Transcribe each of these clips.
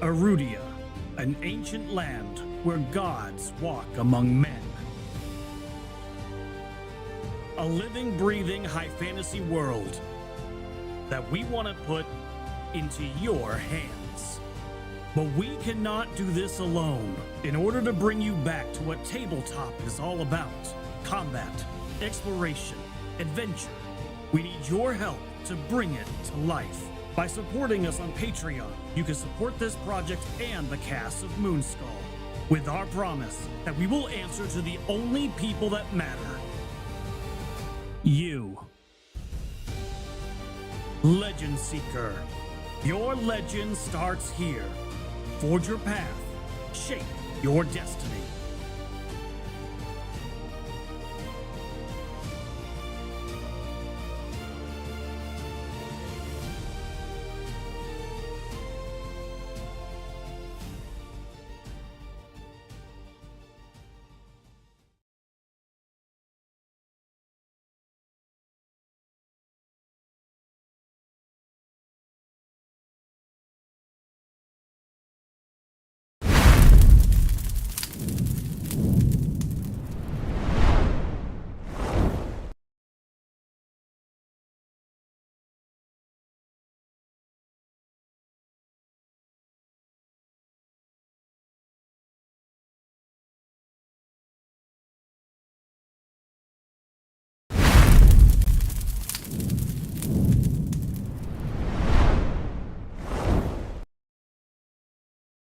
Erudia, an ancient land where gods walk among men. A living, breathing high fantasy world that we want to put into your hands. But we cannot do this alone. In order to bring you back to what tabletop is all about, combat, exploration, adventure, we need your help to bring it to life. By supporting us on Patreon, you can support this project and the cast of Moonskull, with our promise that we will answer to the only people that matter. You. Legend Seeker. Your legend starts here. Forge your path. Shape your destiny.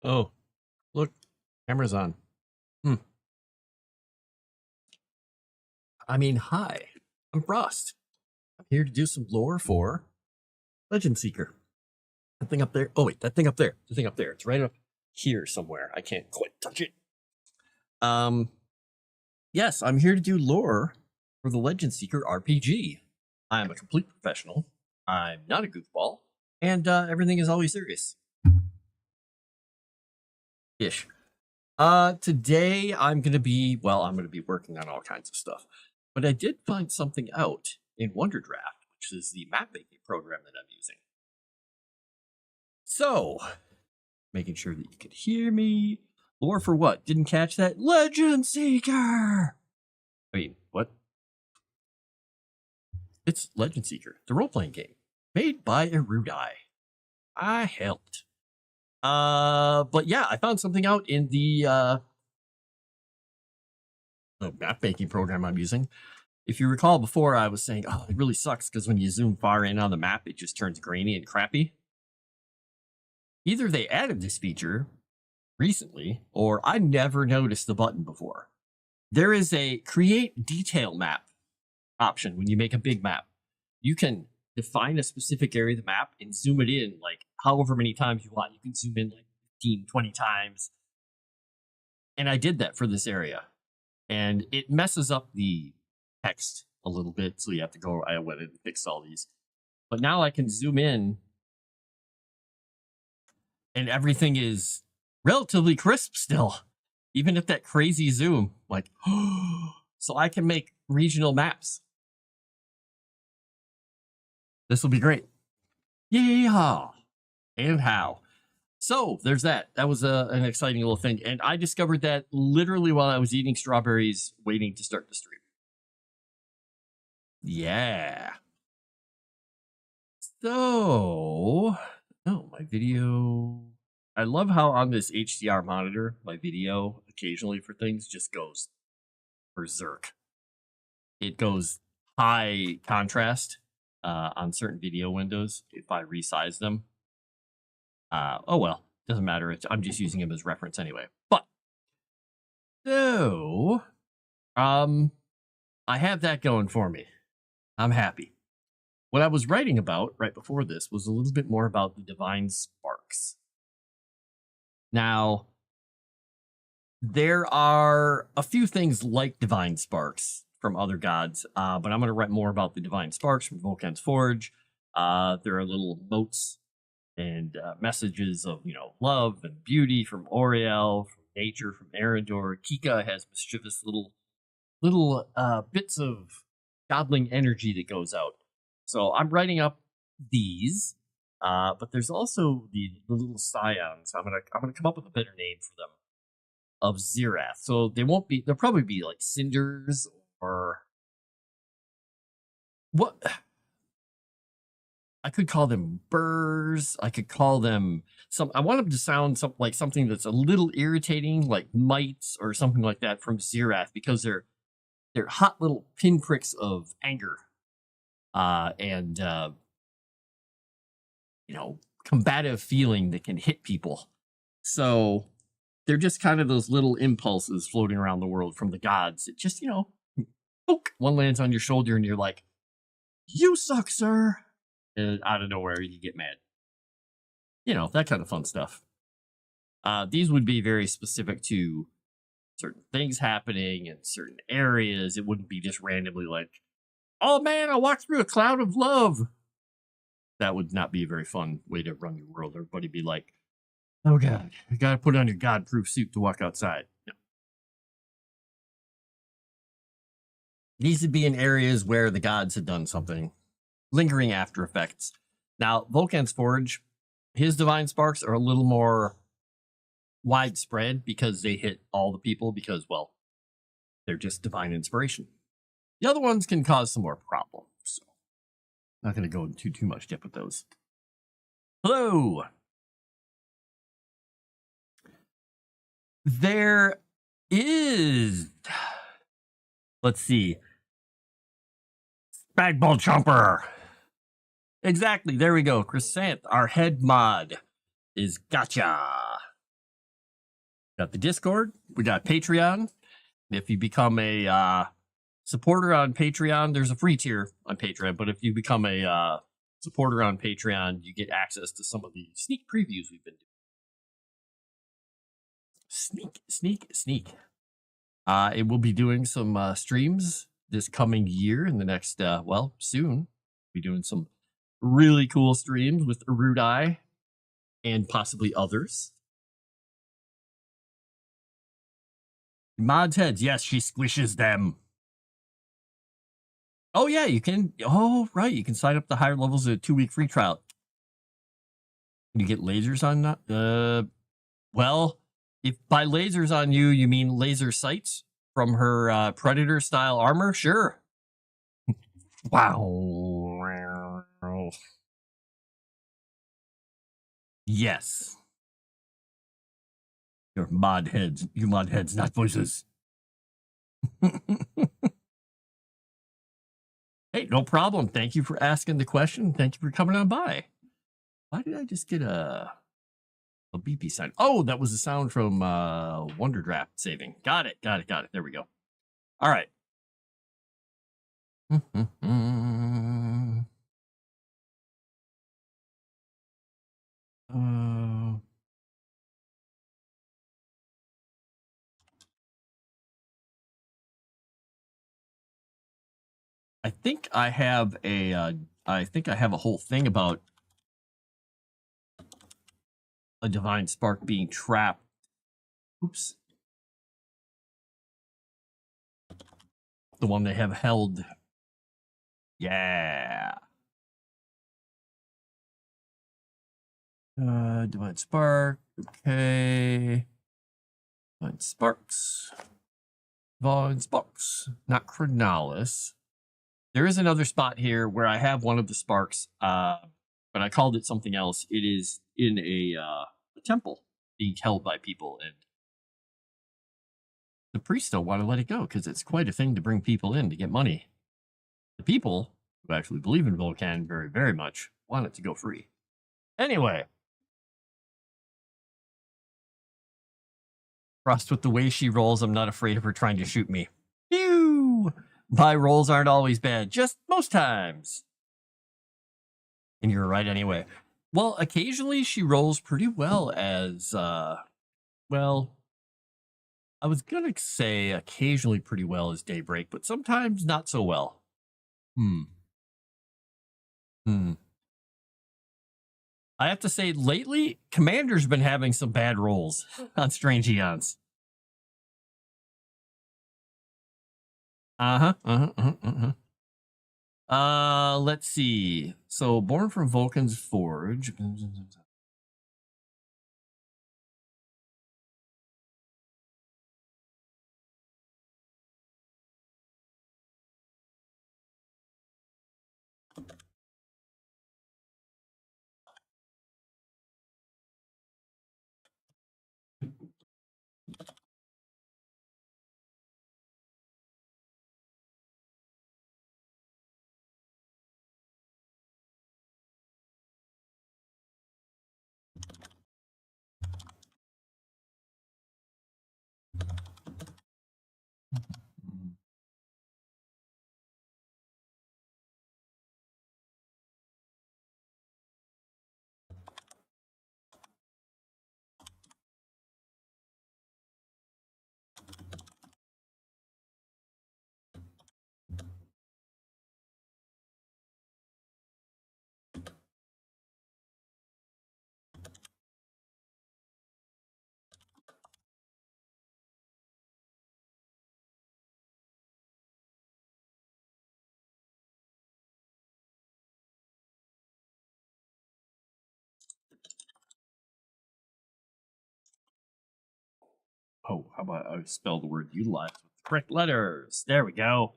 Oh, look, camera's on. I mean, hi, I'm Froste. I'm here to do some lore for Legend Seeker. That thing up there. Oh, wait, that thing up there. The thing up there. It's right up here somewhere. I can't quite touch it. Yes, I'm here to do lore for the Legend Seeker RPG. I'm a complete professional. I'm not a goofball. And everything is always serious. Ish. Today I'm going to be working on all kinds of stuff. But I did find something out in WonderDraft, which is the map making program that I'm using. So, making sure that you could hear me. Lore for what? Didn't catch that? Legend Seeker! Wait, what? It's Legend Seeker, the role-playing game, made by Erudia. I helped. But yeah, I found something out in the map making program I'm using. If you recall before, I was saying, oh, it really sucks because when you zoom far in on the map, it just turns grainy and crappy. Either they added this feature recently, or I never noticed the button before. There is a create detail map option when you make a big map. You can define a specific area of the map and zoom it in like however many times you want. You can zoom in like 15, 20 times. And I did that for this area. And it messes up the text a little bit, so you have to go, I went and fixed all these. But now I can zoom in and everything is relatively crisp still. Even at that crazy zoom, like, so I can make regional maps. This will be great. Yeehaw! And how. So, there's that. That was an exciting little thing. And I discovered that literally while I was eating strawberries, waiting to start the stream. Yeah. So, my video. I love how on this HDR monitor, my video occasionally for things just goes berserk. It goes high contrast on certain video windows if I resize them. Oh well, doesn't matter. I'm just using them as reference anyway. But so, I have that going for me. I'm happy. What I was writing about right before this was a little bit more about the divine sparks. Now, there are a few things like divine sparks from other gods, but I'm going to write more about the divine sparks from Vulcan's Forge. There are little motes and messages of, love and beauty from Oriel, from nature, from Eridor. Kika has mischievous little bits of godling energy that goes out. So I'm writing up these But there's also the little scions. I'm gonna come up with a better name for them of Xerath. So they won't be. They'll probably be like cinders or what. I could call them burrs. I could call them some. I want them to sound like something that's a little irritating, like mites or something like that from Xerath, because they're hot little pinpricks of anger, and combative feeling that can hit people. So they're just kind of those little impulses floating around the world from the gods. It just poke, one lands on your shoulder, and you're like, "You suck, sir." And out of nowhere, you get mad. That kind of fun stuff. These would be very specific to certain things happening in certain areas. It wouldn't be just randomly like, "Oh man, I walked through a cloud of love." That would not be a very fun way to run your world. Everybody be like, "Oh god, you gotta put on your god-proof suit to walk outside." No. Needs to be in areas where the gods have done something. Lingering after effects. Now, Volcan's Forge, his divine sparks are a little more widespread because they hit all the people because, well, they're just divine inspiration. The other ones can cause some more problems, so not going to go into too much depth with those. Hello! There is... Let's see. Spagball Chomper! Exactly, there we go. Chrysanth, our head mod, is gotcha. Got the Discord. We got Patreon. If you become a supporter on Patreon, there's a free tier on Patreon. But if you become a supporter on Patreon, you get access to some of the sneak previews we've been doing. Sneak. It will be doing some streams this coming year in the next, soon. Be doing some really cool streams with Erudia and possibly others. Mod's heads, yes, she squishes them. Oh yeah, you can. Oh right, you can sign up to higher levels of a 2-week free trial. Can you get lasers on that? Well, if by lasers on you you mean laser sights from her Predator style armor, sure. Wow. Yes. You mod heads, not voices. Hey, no problem. Thank you for asking the question. Thank you for coming on by. Why did I just get a beepy sign? Oh, that was the sound from Wonder Draft saving. Got it. There we go. All right. I think I have a whole thing about a divine spark being trapped. Oops. The one they have held. Yeah. Divine spark. Okay. Divine sparks. Divine sparks. Not Chronalis. There is another spot here where I have one of the sparks, but I called it something else. It is in a temple being held by people, and the priests don't want to let it go because it's quite a thing to bring people in to get money. The people who actually believe in Volcan very, very much want it to go free. Anyway. Frost, with the way she rolls, I'm not afraid of her trying to shoot me. Phew! My rolls aren't always bad, just most times. And you're right anyway. Well, occasionally she rolls pretty well as, well, I was gonna say occasionally pretty well as Daybreak, but sometimes not so well. I have to say, lately, Commander's been having some bad rolls on Strange Eons. Let's see. So, born from Vulcan's Forge. Oh, how about I spell the word utilize with the correct letters? There we go.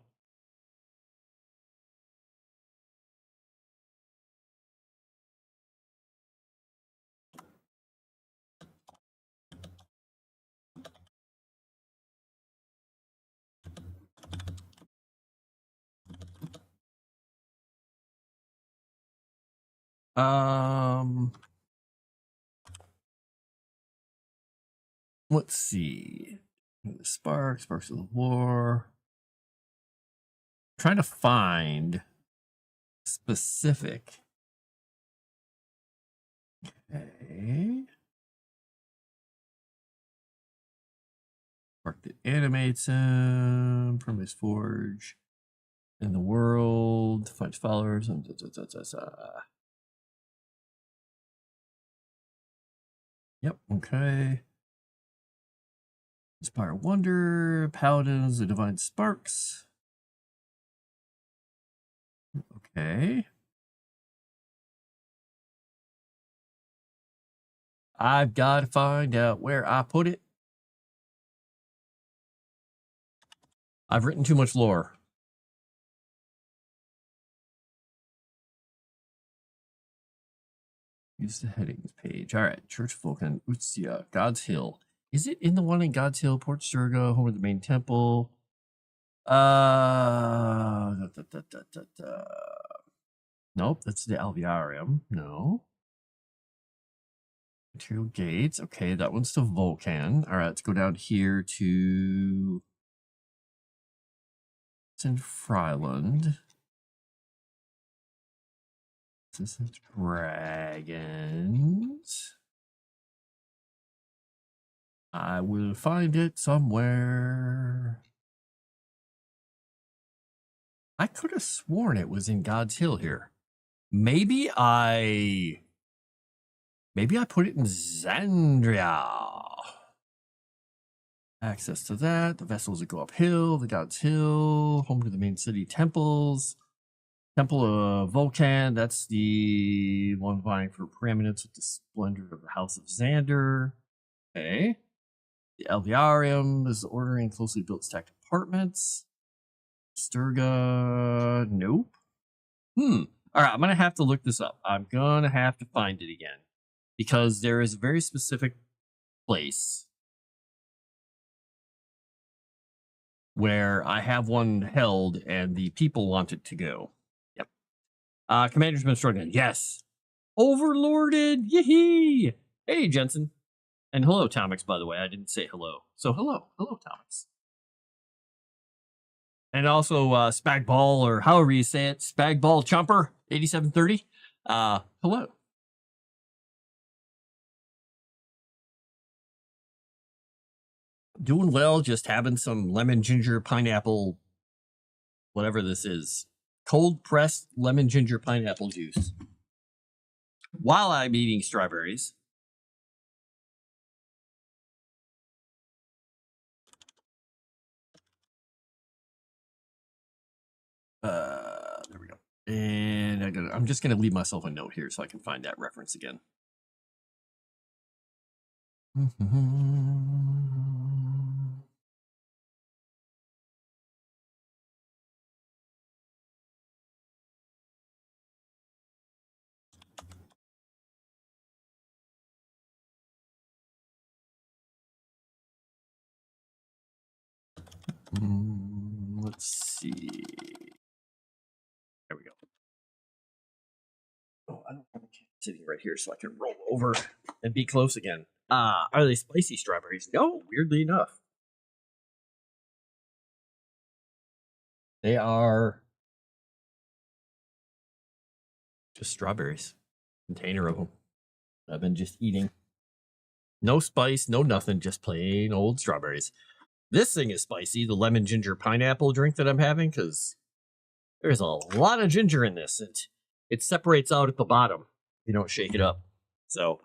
Let's see. Sparks of the War. I'm trying to find specific. Okay. Spark that animates him from his forge in the world. Finds followers. Yep. Okay. Inspire Wonder, Paladins, the Divine Sparks. Okay. I've got to find out where I put it. I've written too much lore. Use the headings page. All right. Church of Vulcan, Utsya, God's Hill. Is it in the one in God's Hill, Port Sturga, home of the main temple? Nope, that's the Alviarium. No. Material Gates. Okay, that one's to Vulcan. All right, let's go down here to... It's in Fryland. This is dragons. I will find it somewhere. I could have sworn it was in God's Hill here. Maybe I put it in Xandria. Access to that. The vessels that go uphill. The God's Hill. Home to the main city temples. Temple of Vulcan. That's the one vying for preeminence with the splendor of the House of Xander. Okay. The Alviarium is ordering closely built stacked apartments. Sturga. Nope. All right, I'm going to have to look this up. I'm going to have to find it again. Because there is a very specific place where I have one held and the people want it to go. Yep. Commander's been struggling. Yes. Overlorded. Yee. Hey, Jensen. And hello, Tomix, by the way. I didn't say hello. So hello. Hello, Tomix. And also Spagball, or however you say it, Spagball Chomper 8730. Hello. Doing well, just having some lemon, ginger, pineapple, whatever this is. Cold pressed lemon, ginger, pineapple juice. While I'm eating strawberries. There we go. And I'm just gonna leave myself a note here so I can find that reference again. Let's see. There we go. Oh, I don't have a cat sitting right here, so I can roll over and be close again. Are they spicy strawberries? No, weirdly enough. They are just strawberries. Container of them. I've been just eating. No spice, no nothing, just plain old strawberries. This thing is spicy, the lemon ginger pineapple drink that I'm having, because there's a lot of ginger in this. It separates out at the bottom. You don't shake it up. So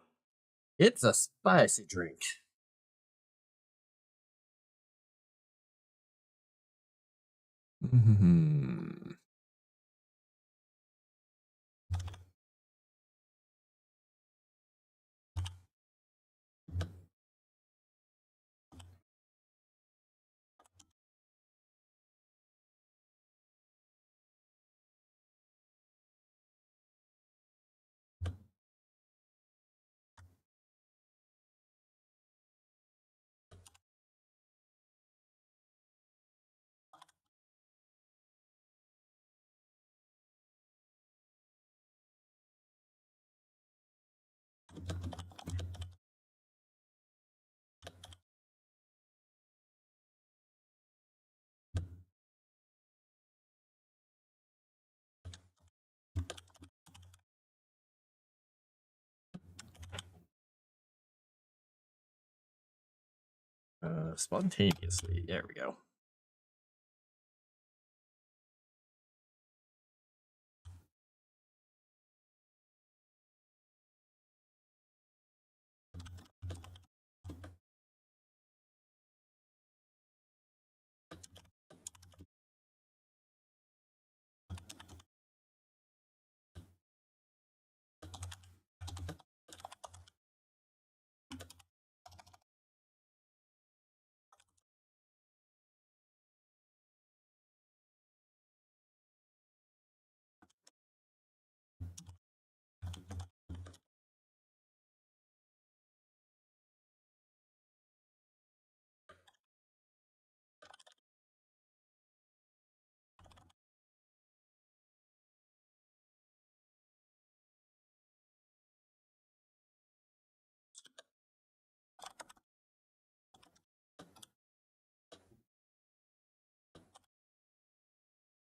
it's a spicy drink. Spontaneously. There we go.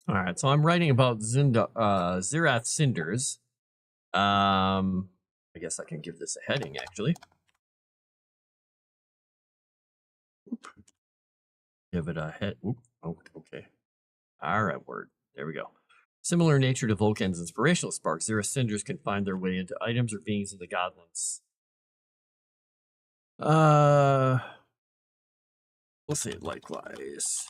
All right, so I'm writing about Zirath Cinders. I guess I can give this a heading, actually. Give it a head. Oop. Oh, okay. All right, word. There we go. Similar nature to Vulcan's inspirational sparks, Zirath Cinders can find their way into items or beings in the Godlands. We'll say it likewise.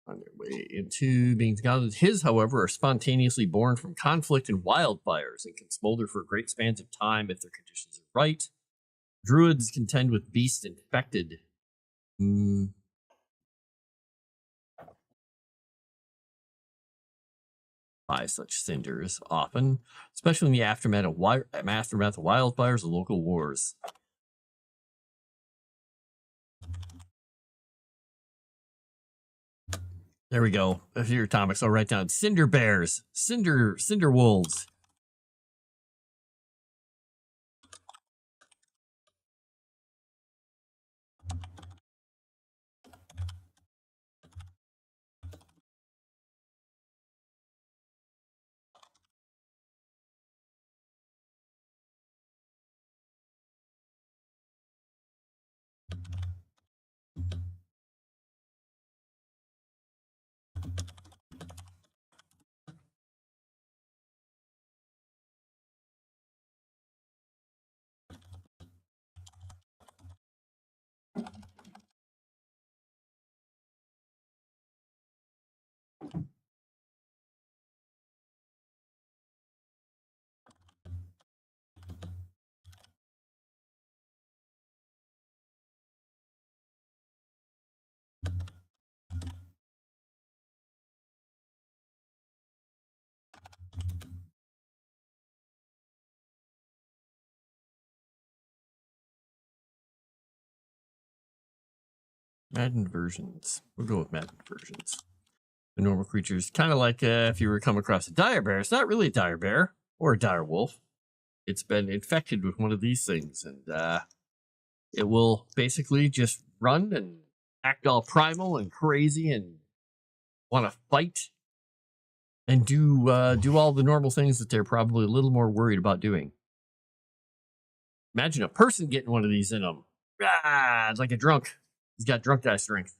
On their way into beings Godlands. His, however, are spontaneously born from conflict and wildfires and can smolder for great spans of time if their conditions are right. Druids contend with beasts infected. By such cinders, often, especially in the aftermath of wildfires or local wars. There we go. If your atomics, I'll write down cinder bears, cinder wolves. Maddened versions. We'll go with Maddened versions. The normal creatures, kind of like if you were to come across a dire bear. It's not really a dire bear or a dire wolf. It's been infected with one of these things, and it will basically just run and act all primal and crazy and want to fight and do all the normal things that they're probably a little more worried about doing. Imagine a person getting one of these in them. Ah, it's like a drunk. He's got drunk guy strength.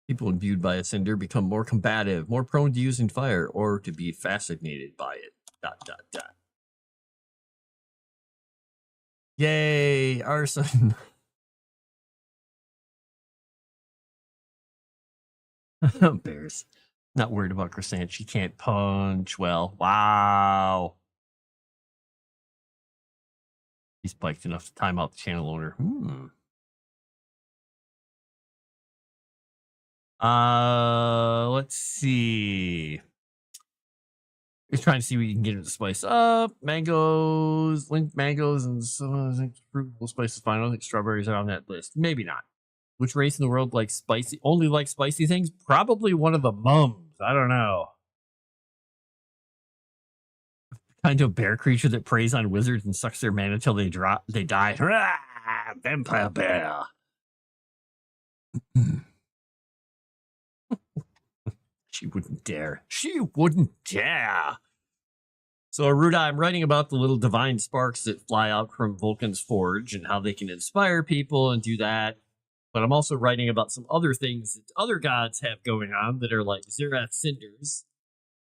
People imbued by a cinder become more combative, more prone to using fire, or to be fascinated by it. ... Yay, arson. Bears. Not worried about Crescent. She can't punch well. Wow. He's spiked enough to time out the channel owner. Let's see. He's trying to see what you can get him to spice up. Mangoes, linked mangoes, and some fruit will spice is fine. I don't think strawberries are on that list. Maybe not. Which race in the world likes spicy? Only like spicy things? Probably one of the mums. I don't know. Kind of bear creature that preys on wizards and sucks their mana until they die. Hurrah! Vampire bear. She wouldn't dare. She wouldn't dare. So, Erudia, I'm writing about the little divine sparks that fly out from Vulcan's forge and how they can inspire people and do that. But I'm also writing about some other things that other gods have going on that are like Zerath cinders.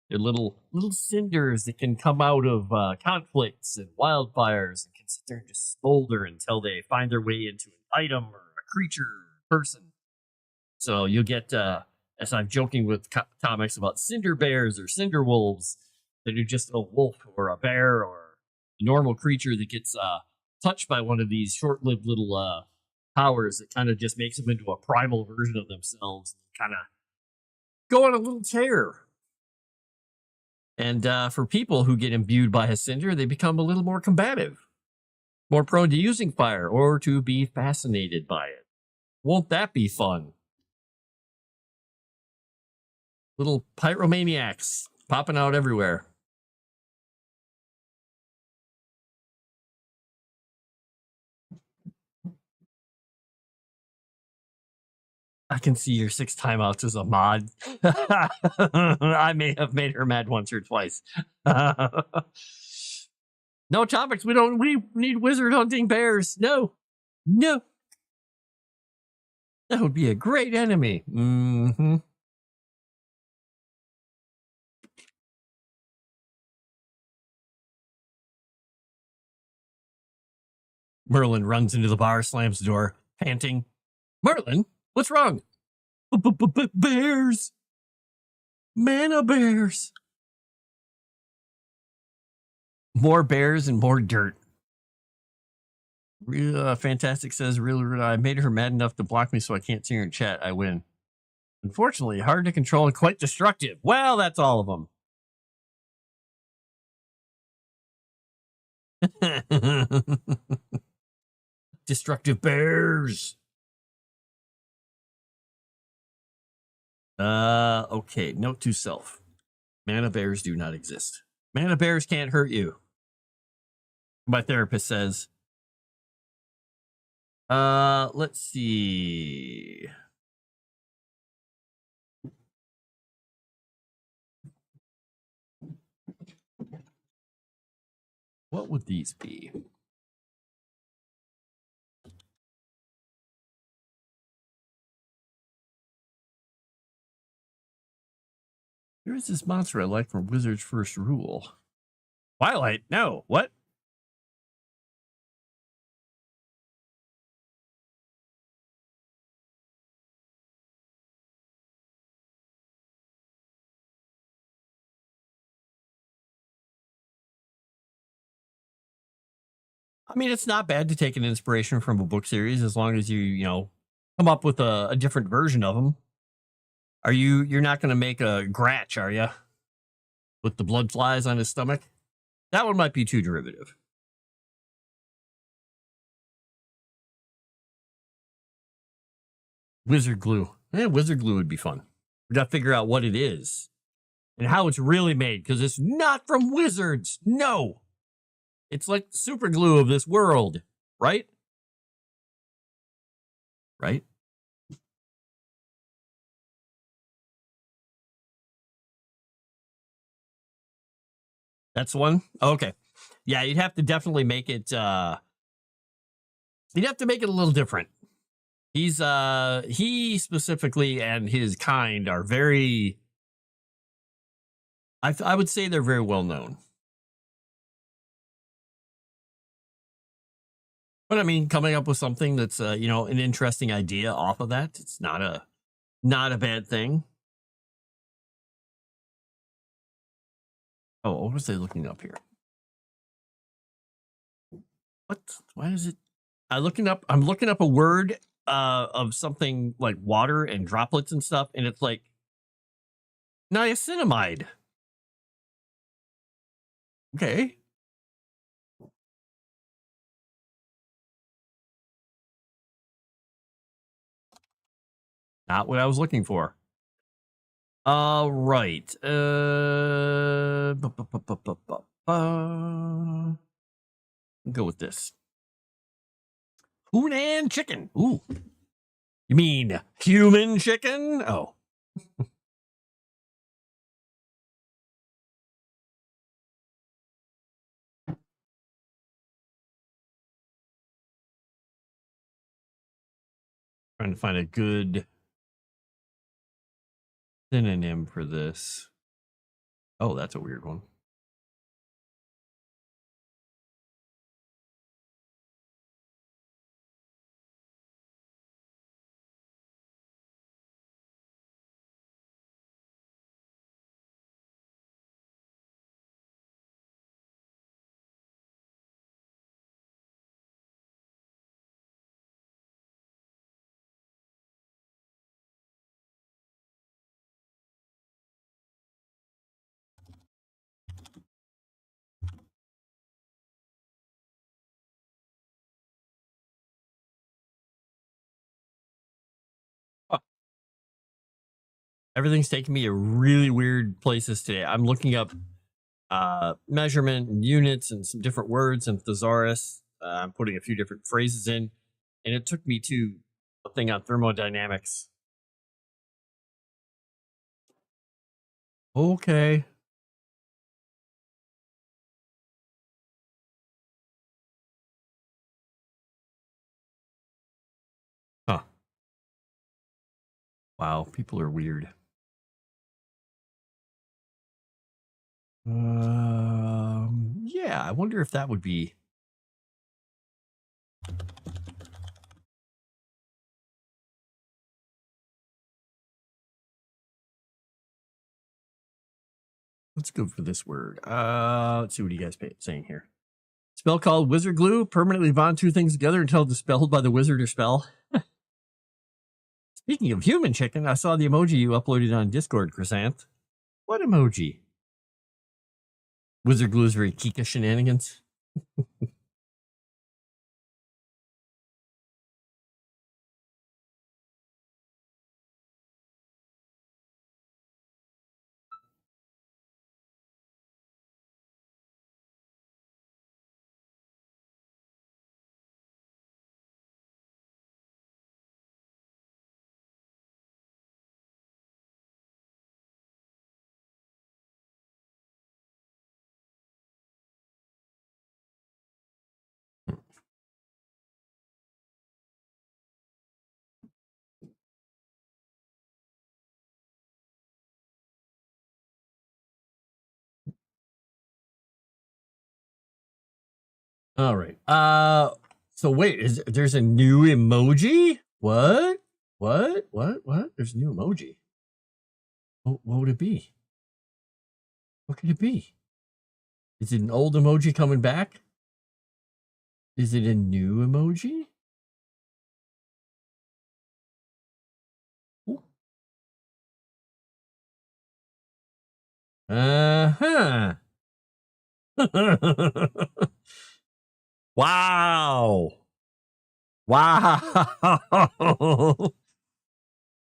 They're little cinders that can come out of conflicts and wildfires and can sit there and just smolder until they find their way into an item or a creature or person. So you'll get, as I'm joking with comics about cinder bears or cinder wolves, that are just a wolf or a bear or a normal creature that gets touched by one of these short-lived little powers that kind of just makes them into a primal version of themselves, kind of go on a little tear. And for people who get imbued by a cinder, they become a little more combative, more prone to using fire or to be fascinated by it. Won't that be fun? Little pyromaniacs popping out everywhere. I can see your 6 timeouts as a mod. I may have made her mad once or twice. No topics. We need wizard hunting bears. No. That would be a great enemy. Merlin runs into the bar, slams the door, panting. Merlin, what's wrong? Bears. Mana bears. More bears and more dirt. Fantastic says, I made her mad enough to block me so I can't see her in chat. I win. Unfortunately, hard to control and quite destructive. Well, that's all of them. Destructive bears. Okay. Note to self. Mana bears do not exist. Mana bears can't hurt you. My therapist says. Let's see. What would these be? There is this monster I like from Wizard's First Rule. Twilight? No. What? I mean, it's not bad to take an inspiration from a book series as long as you know, come up with a different version of them. You're not going to make a Gratch, are you? With the blood flies on his stomach? That one might be too derivative. Wizard glue. Yeah, wizard glue would be fun. We got to figure out what it is and how it's really made, because it's not from wizards. No. It's like super glue of this world, right? Right? That's one? Okay. Yeah, you'd have to definitely make it, you'd have to make it a little different. He specifically and his kind are very, I would say they're very well known. But I mean, coming up with something that's, you know, an interesting idea off of that, it's not a bad thing. Oh, what was I looking up here? What? Why is it? I'm looking up a word of something like water and droplets and stuff, and it's like niacinamide. Okay. Not what I was looking for. Right. Go with this. Hunan chicken. Ooh. You mean human chicken? Oh. Trying to find a good synonym for this. Oh, that's a weird one. Oh, everything's taking me to really weird places today. I'm looking up measurement and units and some different words and thesaurus. I'm putting a few different phrases in, and it took me to a thing on thermodynamics. Okay. Huh. Wow, people are weird. Yeah, I wonder if that would be. What's good for this word? Let's see what you guys saying here. Spell called Wizard Glue. Permanently bond two things together until dispelled by the wizard or spell. Speaking of human chicken, I saw the emoji you uploaded on Discord, Chrysanth. What emoji? Wizard Glue's very Kika shenanigans. All right. So wait, there's a new emoji? What? What? There's a new emoji. What would it be? What could it be? Is it an old emoji coming back? Is it a new emoji? Ooh. Uh-huh. Wow. Wow.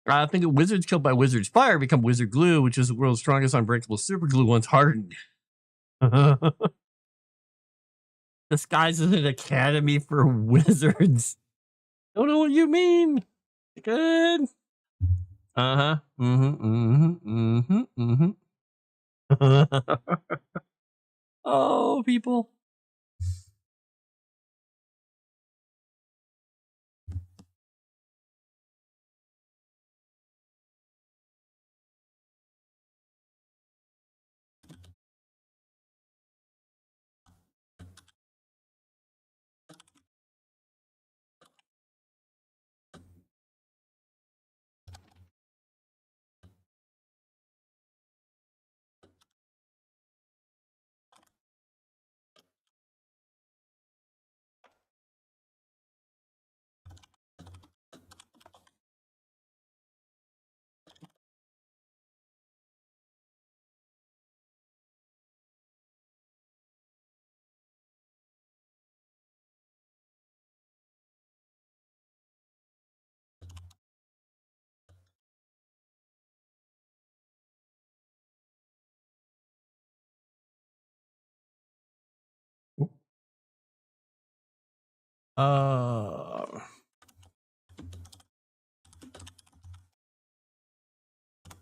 I think wizards killed by wizard's fire become wizard glue, which is the world's strongest unbreakable super glue once hardened. Disguised as an academy for wizards. Don't know what you mean. Good. Uh-huh. Oh, people.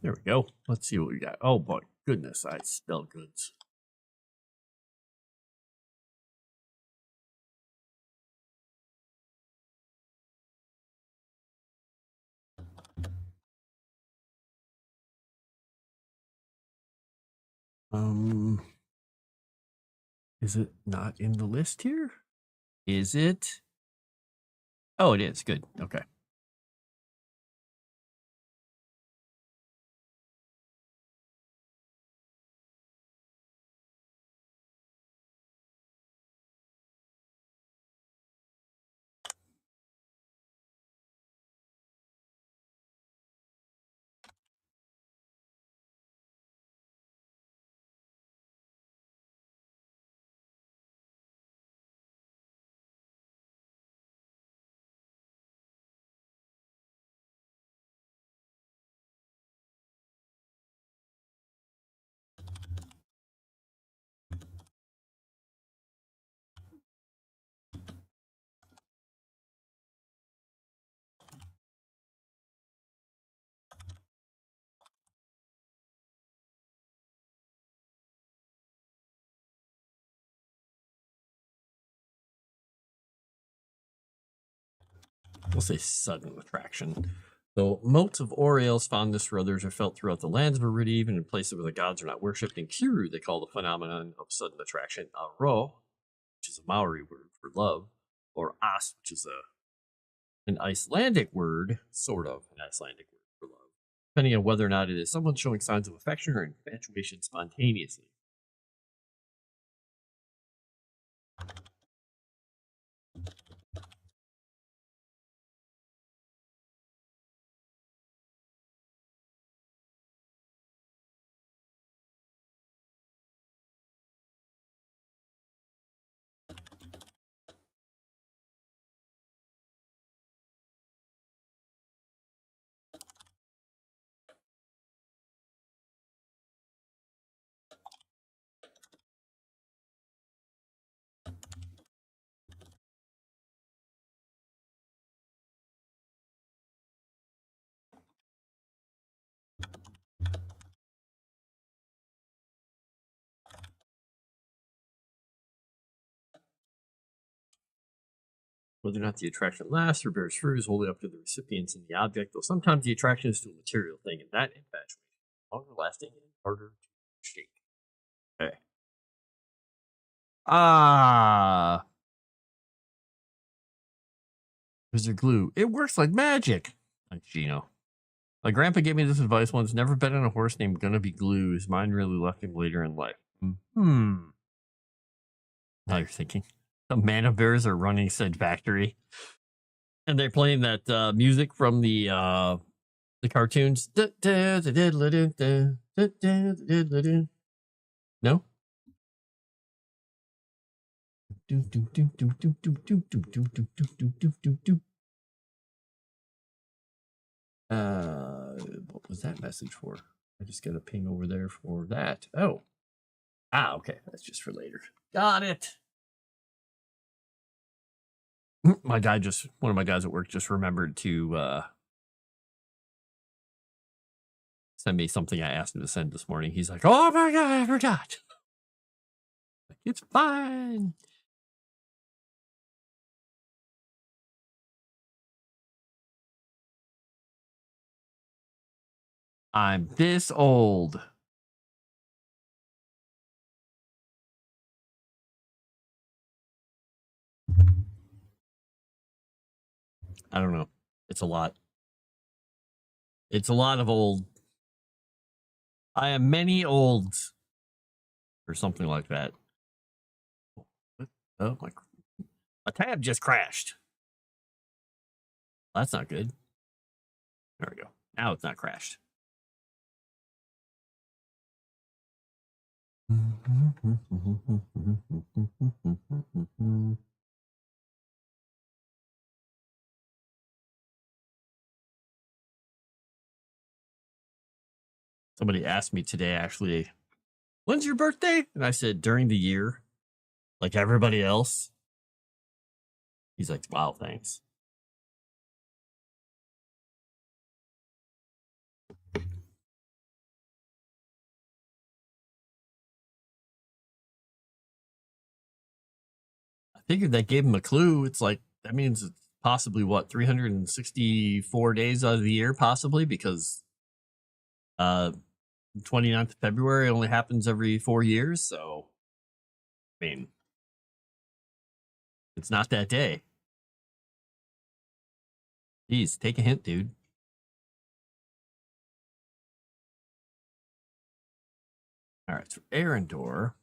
There we go. Let's see what we got. Oh boy, goodness, I spell goods. Is it not in the list here? Is it? Oh, it is. Good. Okay. We'll say sudden attraction. Though motes of Oriel's fondness for others are felt throughout the lands of Erudia, even in places where the gods are not worshipped. In Kiru, they call the phenomenon of sudden attraction aro, which is a Maori word for love, or as, which is an Icelandic word, sort of an Icelandic word for love, depending on whether or not it is someone showing signs of affection or infatuation spontaneously. Whether or not the attraction lasts or bears fruit is wholly up to the recipients and the object, though sometimes the attraction is to a material thing, and that infatuation is longer lasting and harder to shake. Okay. Wizard glue. It works like magic. Like Gino. My grandpa gave me this advice once: never bet on a horse named Gonna Be Glue. His mind really left him later in life. Now you're thinking. The mana bears are running said factory. And they're playing that music from the cartoons. No? What was that message for? I just got a ping over there for that. Oh. Ah, okay. That's just for later. Got it. One of my guys at work just remembered to send me something I asked him to send this morning. He's like, oh my God, I forgot. Like, it's fine. I'm this old. I don't know. It's a lot. It's a lot of old. I am many olds. Or something like that. Oh, my tab just crashed. That's not good. There we go. Now it's not crashed. Somebody asked me today, actually, when's your birthday? And I said, during the year, like everybody else. He's like, wow, thanks. I figured that gave him a clue. It's like, that means it's possibly what, 364 days out of the year, possibly, because 29th of February only happens every 4 years. So, I mean, it's not that day. Jeez, take a hint, dude. All right, so Arendor.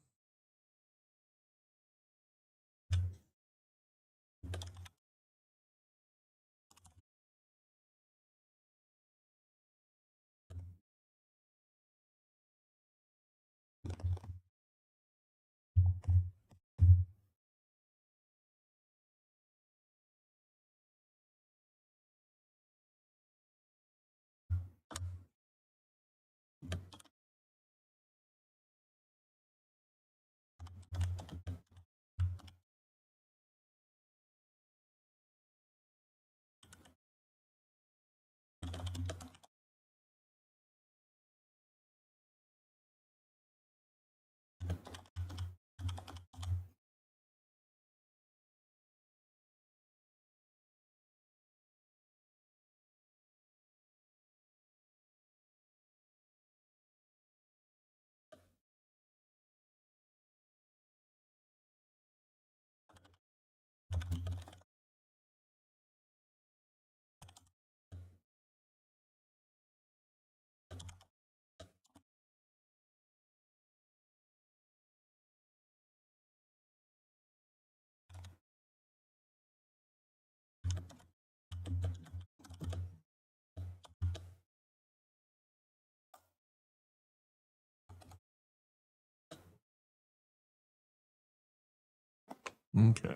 Okay.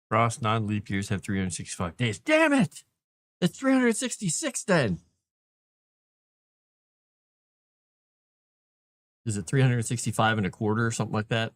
Frost non-leap years have 365 days. Damn it! It's 366 then. Is it 365 and a quarter or something like that?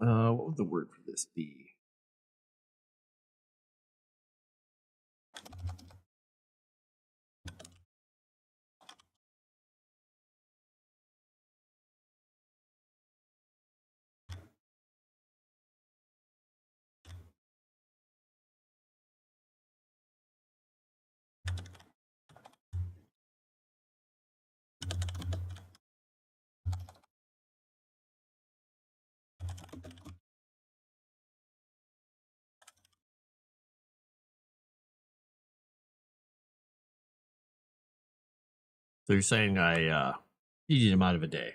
What would the word for this be? So you're saying I cheated him out of a day.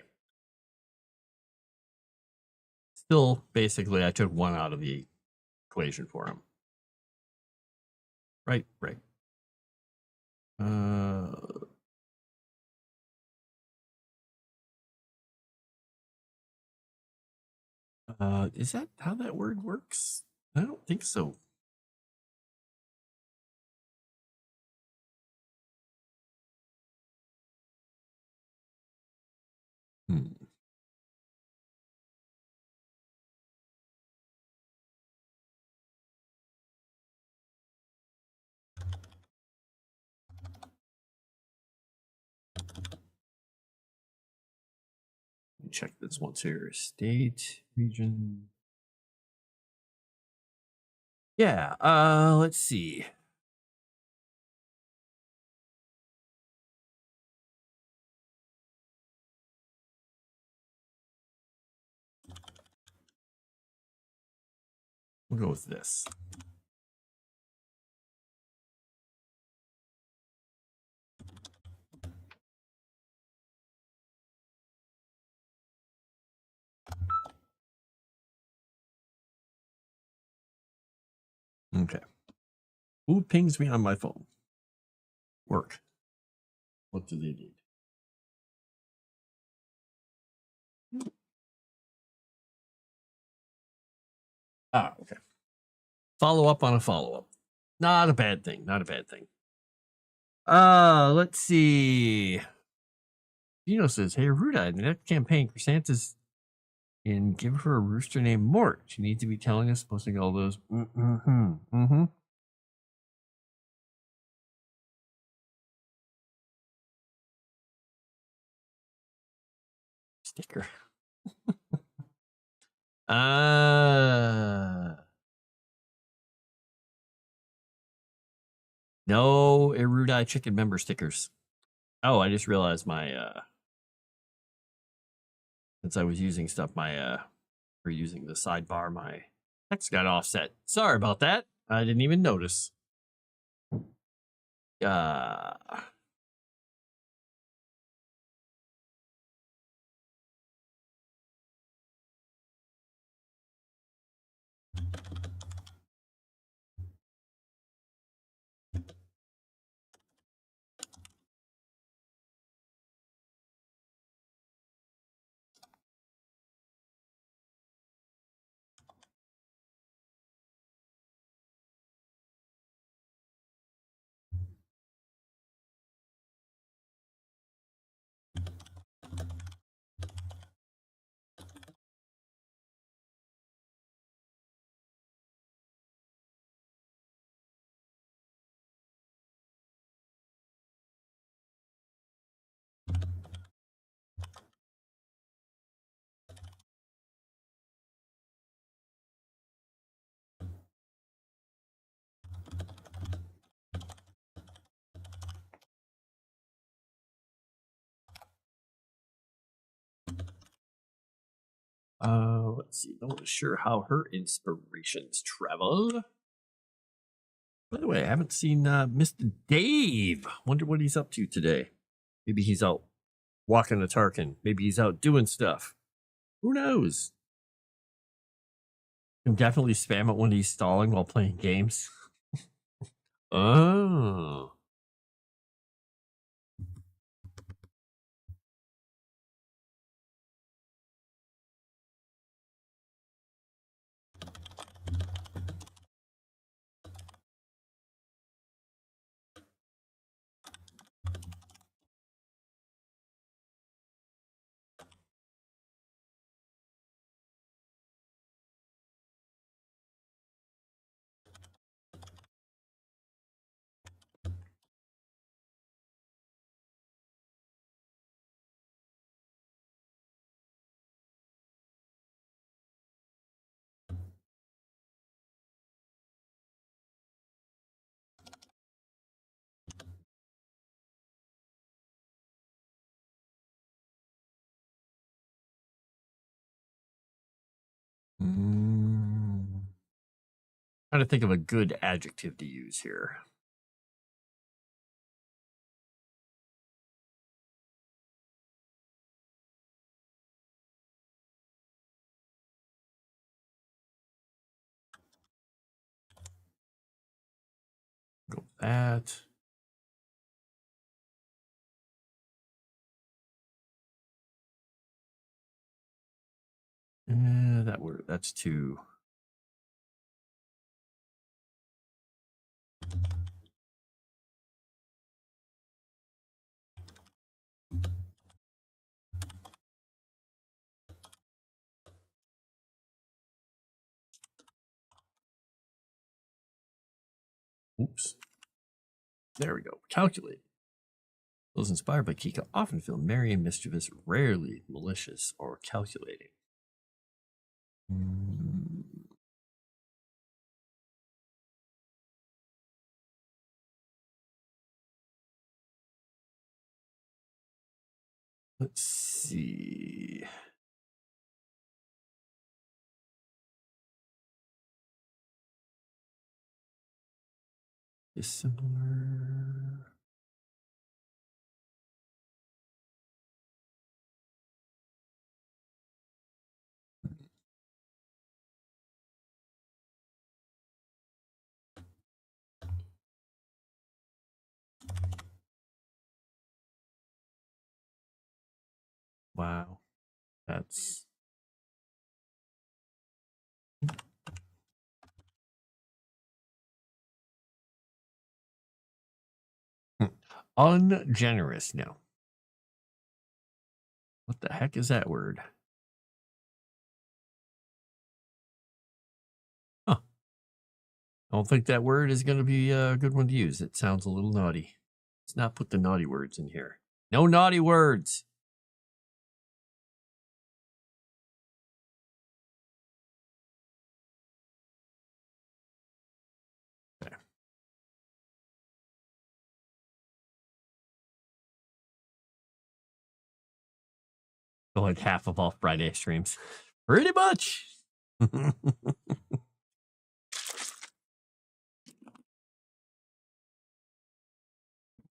Still, basically, I took one out of the equation for him. Right. Is that how that word works? I don't think so. Let me check this once here. State, region. Yeah, let's see. We'll go with this. Okay. Who pings me on my phone? Work. What do they need? Okay. Follow up on a follow up. Not a bad thing. Let's see. Dino says, "Hey, Erudia, in the next campaign, Chrysanthus and give her a rooster named Mort. She needs to be telling us, posting all those. Sticker. No Erudia chicken member stickers. Oh, I just realized my since I was using stuff, for using the sidebar, my text got offset. Sorry about that. I didn't even notice. Let's see. Not sure how her inspirations travel. By the way, I haven't seen Mr. Dave. Wonder what he's up to today. Maybe he's out walking the Tarkin. Maybe he's out doing stuff. Who knows? I'm definitely spam it when he's stalling while playing games. Oh. Trying to think of a good adjective to use here. that. That word, that's 2. Oops. There we go. Calculate. Those inspired by Kika often feel merry and mischievous, rarely malicious or calculating. Let's see. Dissimilar. Wow. That's ungenerous. No. What the heck is that word? Huh. I don't think that word is going to be a good one to use. It sounds a little naughty. Let's not put the naughty words in here. No naughty words. Okay. So like half of all Friday streams. Pretty much.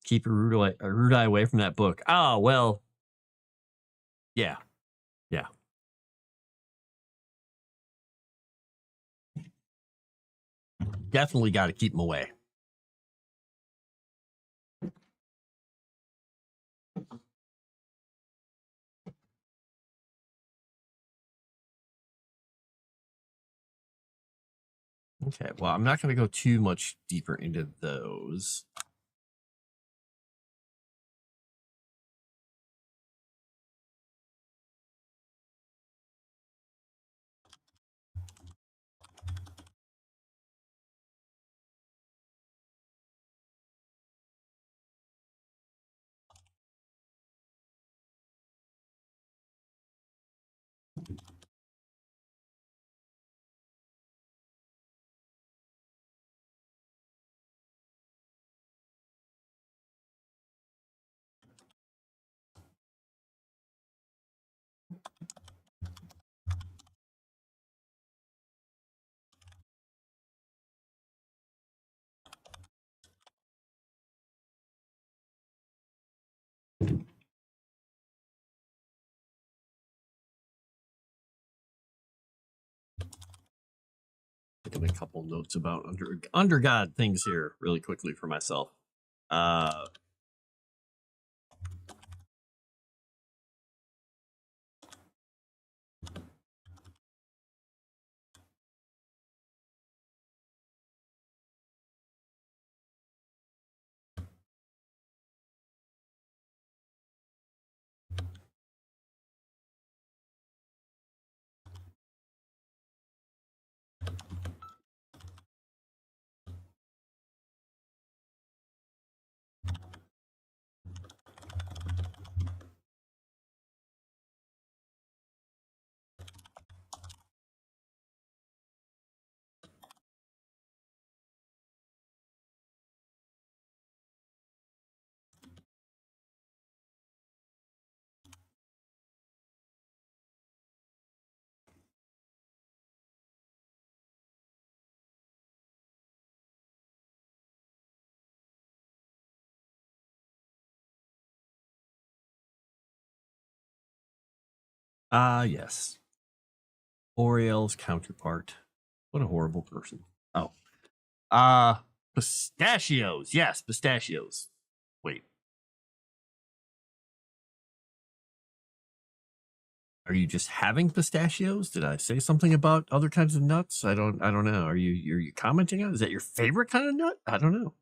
Keep Erudia away from that book. Oh, well. Yeah. Yeah. Definitely got to keep him away. Okay, well, I'm not going to go too much deeper into those. Taking a couple notes about under God things here really quickly for myself. Yes. Oriel's counterpart. What a horrible person. Oh. Pistachios. Yes, pistachios. Wait. Are you just having pistachios? Did I say something about other kinds of nuts? I don't know. Are you commenting on it? Is that your favorite kind of nut? I don't know.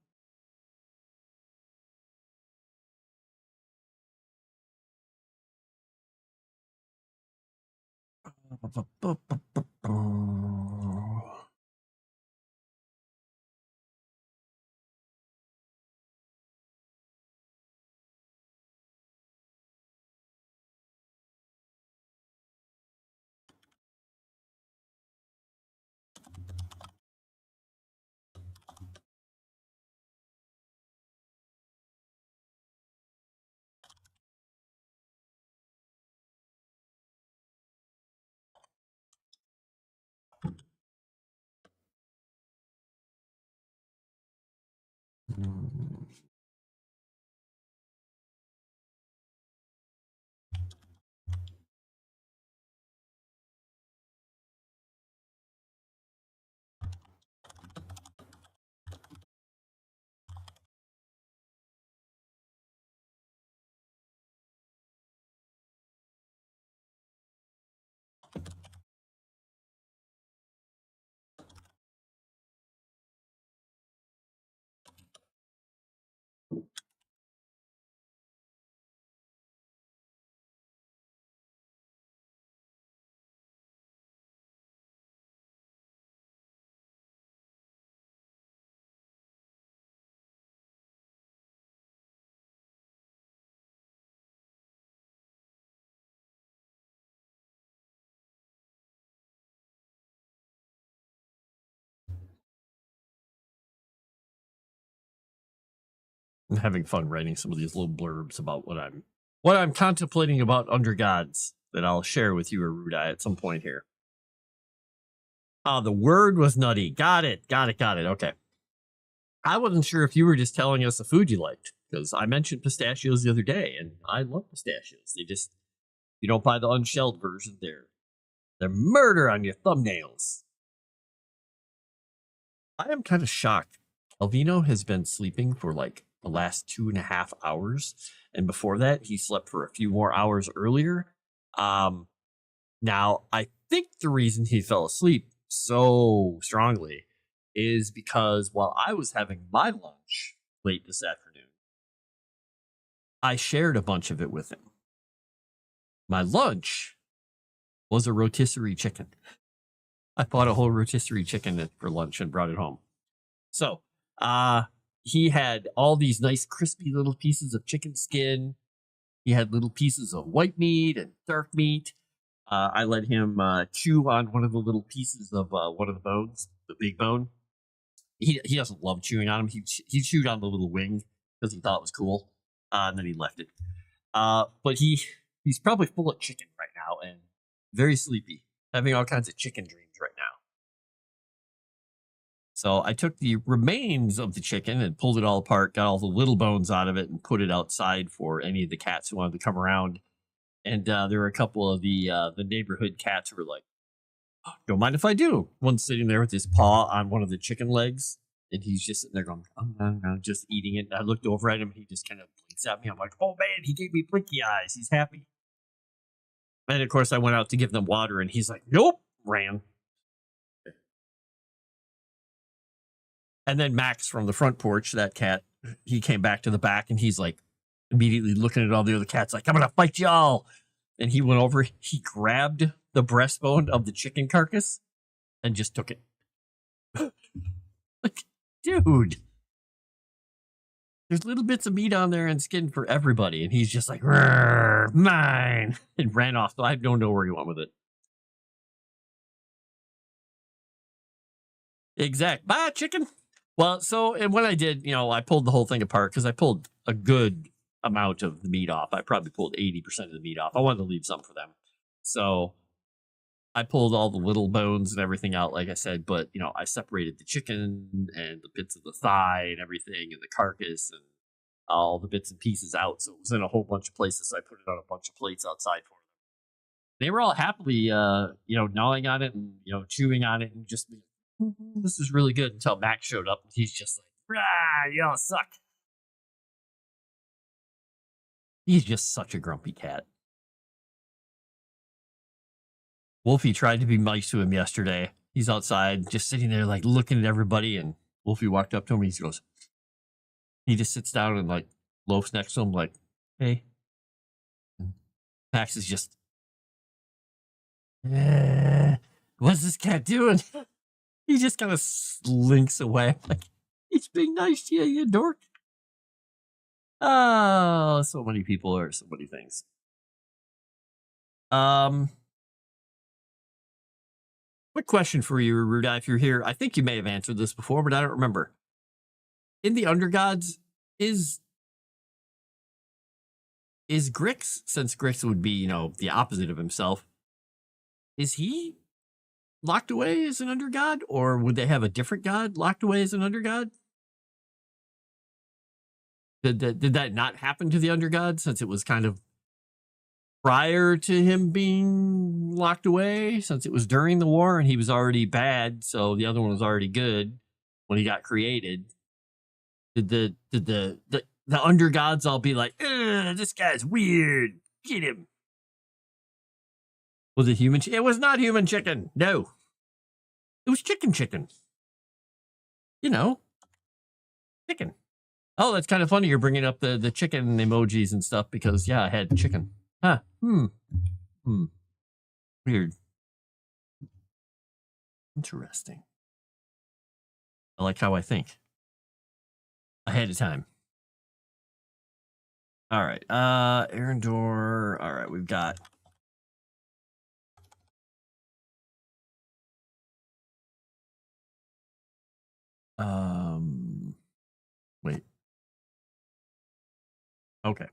I'm having fun writing some of these little blurbs about what I'm contemplating about Under Gods that I'll share with you, Erudia, at some point here. The word was nutty. Got it. Okay. I wasn't sure if you were just telling us the food you liked, because I mentioned pistachios the other day, and I love pistachios. You don't buy the unshelled version, they're murder on your thumbnails. I am kind of shocked. Alvino has been sleeping for like the last 2.5 hours, and before that, he slept for a few more hours earlier. Now, I think the reason he fell asleep so strongly is because while I was having my lunch late this afternoon, I shared a bunch of it with him. My lunch was a rotisserie chicken. I bought a whole rotisserie chicken for lunch and brought it home. So, he had all these nice crispy little pieces of chicken skin. He had little pieces of white meat and dark meat. I let him chew on one of the little pieces of one of the bones, the big bone. He doesn't love chewing on them. He chewed on the little wing because he thought it was cool, and then he left it. But he's probably full of chicken right now and very sleepy, having all kinds of chicken dreams right now. So I took the remains of the chicken and pulled it all apart, got all the little bones out of it, and put it outside for any of the cats who wanted to come around. And there were a couple of the neighborhood cats who were like, "Oh, don't mind if I do." One's sitting there with his paw on one of the chicken legs, and he's just sitting there going, "Oh, no," just eating it. And I looked over at him, and he just kind of blinks at me. I'm like, "Oh, man, he gave me blinky eyes. He's happy." And, of course, I went out to give them water, and he's like, "Nope," ran. And then Max from the front porch, that cat, he came back to the back, and he's like immediately looking at all the other cats like, "I'm going to fight y'all." And he went over, he grabbed the breastbone of the chicken carcass and just took it. Like, dude, there's little bits of meat on there and skin for everybody. And he's just like, "Mine," and ran off. So I don't know where he went with it. Exact. Bye, chicken. Well, so, and when I did, I pulled the whole thing apart because I pulled a good amount of the meat off. I probably pulled 80% of the meat off. I wanted to leave some for them. So I pulled all the little bones and everything out, like I said, but, I separated the chicken and the bits of the thigh and everything and the carcass and all the bits and pieces out. So it was in a whole bunch of places. So I put it on a bunch of plates outside for them. They were all happily, gnawing on it and, chewing on it and just, "This is really good," until Max showed up and he's just like, Rah, you all suck. He's just such a grumpy cat. Wolfie tried to be nice to him yesterday. He's outside, just sitting there, like looking at everybody. And Wolfie walked up to him. And he goes, he just sits down and like loafs next to him, like, "Hey." And Max is just, what's this cat doing? He just kind of slinks away. Like, he's being nice to you, you dork. Oh, so many people are so many things. Quick question for you, Erudia, if you're here. I think you may have answered this before, but I don't remember. In the Undergods, is Grix, since Grix would be, you know, the opposite of himself, is he locked away as an Undergod? Or would they have a different god locked away as an Undergod? Did that not happen to the Undergod, since it was kind of prior to him being locked away, since it was during the war and he was already bad, so the other one was already good when he got created? Did the Undergods all be like, this guy's weird, get him? Was it human? It was not human chicken. No, it was chicken. You know, chicken. Oh, that's kind of funny. You're bringing up the chicken emojis and stuff because, yeah, I had chicken. Huh. Weird. Interesting. I like how I think ahead of time. All right. Arendor. All right. We've got. Wait. Okay.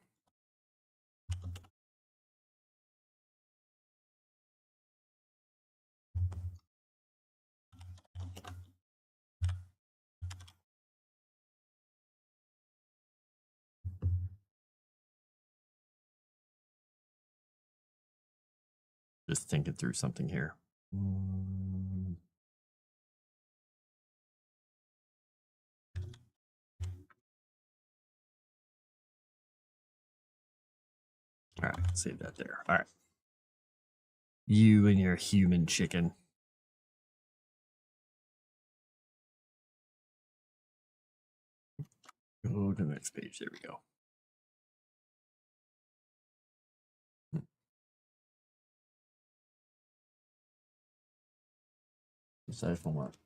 Just thinking through something here. All right, save that there. All right. You and your human chicken. Go to the next page. There we go. Decide if I want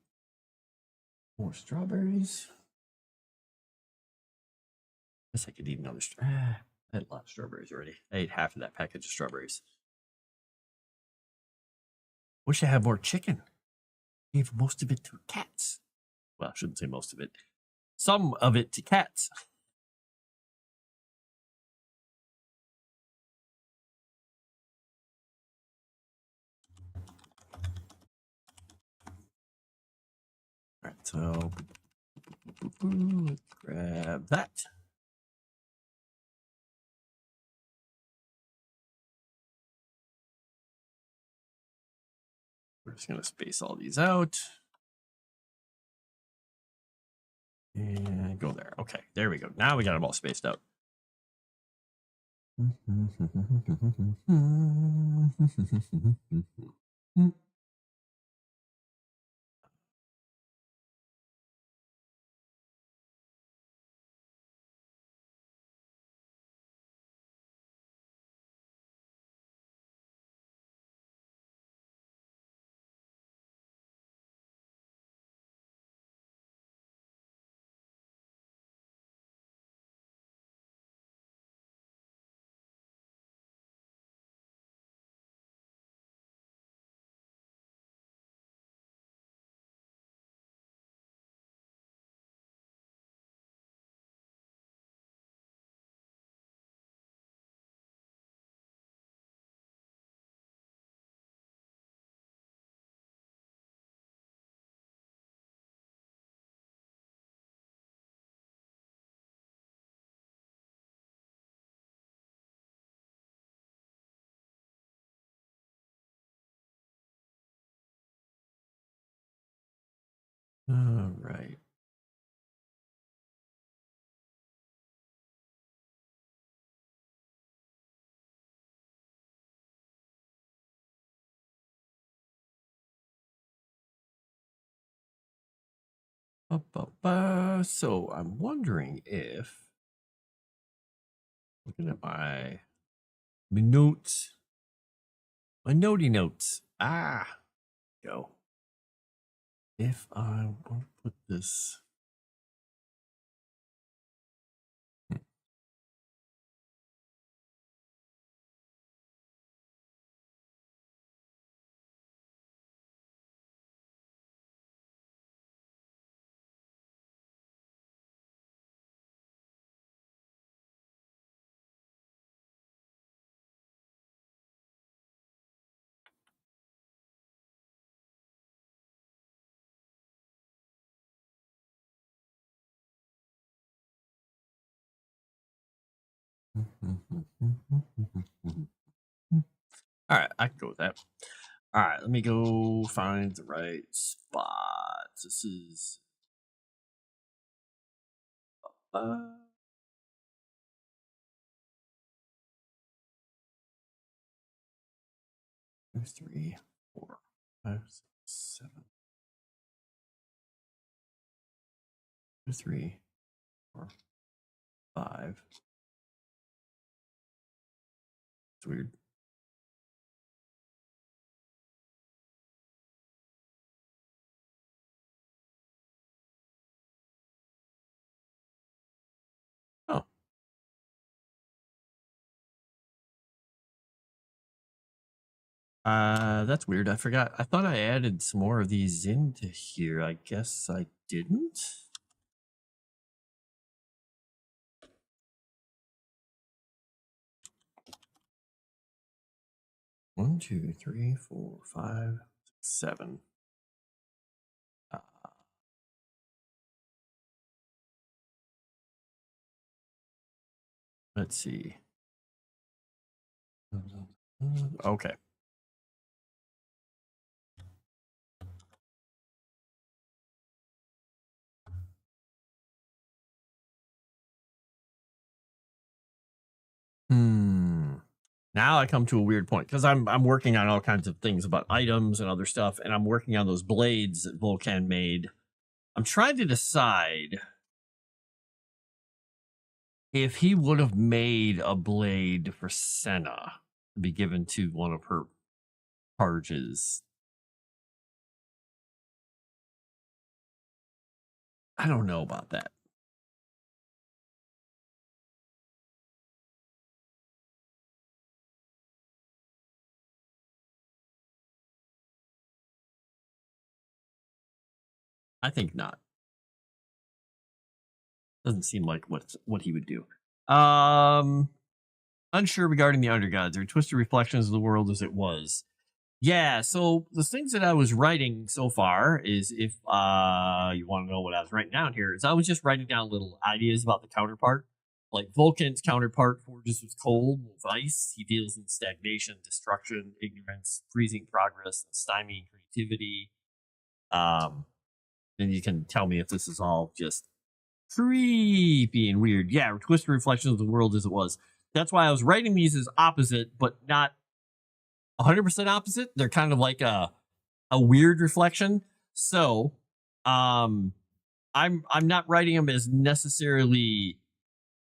more strawberries. Guess I could eat another. I had a lot of strawberries already. I ate half of that package of strawberries. Wish I had more chicken. Gave most of it to cats. Well, I shouldn't say most of it. Some of it to cats. All right, so let's grab that. We're just going to space all these out. And go there. Okay, there we go. Now we got them all spaced out. All right. So I'm wondering if, looking at my notes, my notey notes. Go. If I want to put this. All right, I can go with that. All right, let me go find the right spot. This is three, 4, 5, 6, 7. 3, 4, 5. It's weird. Oh. That's weird. I forgot. I thought I added some more of these into here. I guess I didn't. One, 2, 3, 4, 5, 6, 7. Let's see. Okay. Now I come to a weird point because I'm working on all kinds of things about items and other stuff, and I'm working on those blades that Volcan made. I'm trying to decide if he would have made a blade for Senna to be given to one of her charges. I don't know about that. I think not. Doesn't seem like what he would do. Unsure regarding the undergods or twisted reflections of the world as it was. Yeah, so the things that I was writing so far is, if you want to know what I was writing down here, is I was just writing down little ideas about the counterpart. Like Vulcan's counterpart forges with cold, with ice. He deals in stagnation, destruction, ignorance, freezing progress, and stymie creativity. And you can tell me if this is all just creepy and weird. Yeah, twisted reflections of the world as it was. That's why I was writing these as opposite, but not 100% opposite. They're kind of like a weird reflection. So, I'm not writing them as necessarily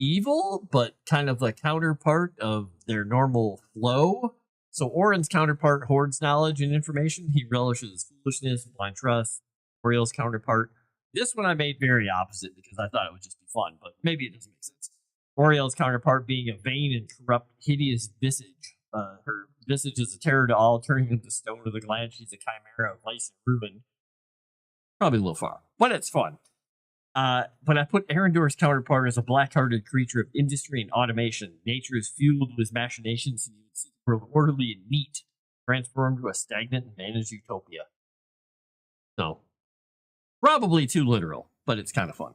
evil, but kind of the counterpart of their normal flow. So Orin's counterpart hoards knowledge and information. He relishes foolishness and blind trust. Oriel's counterpart. This one I made very opposite because I thought it would just be fun, but maybe it doesn't make sense. Oriel's counterpart being a vain and corrupt, hideous visage. Her visage is a terror to all, turning them to stone of the gland. She's a chimera of vice and ruin. Probably a little far, but it's fun. But I put Arendor's counterpart as a black-hearted creature of industry and automation. Nature is fueled with machinations, and you would see the world orderly and neat, transformed to a stagnant and managed utopia. So, probably too literal, but it's kind of fun.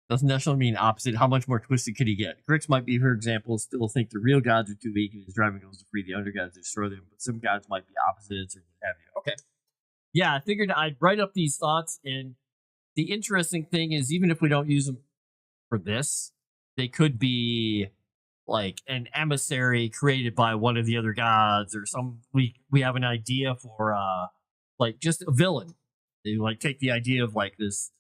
Doesn't necessarily mean opposite. How much more twisted could he get? Grix might be, for example, still think the real gods are too weak and his driving goes to free the undergods to destroy them, but some gods might be opposites or what have you. Okay. Yeah, I figured I'd write up these thoughts, and the interesting thing is, even if we don't use them for this, they could be like an emissary created by one of the other gods, or some we have an idea for like just a villain They like take the idea of like this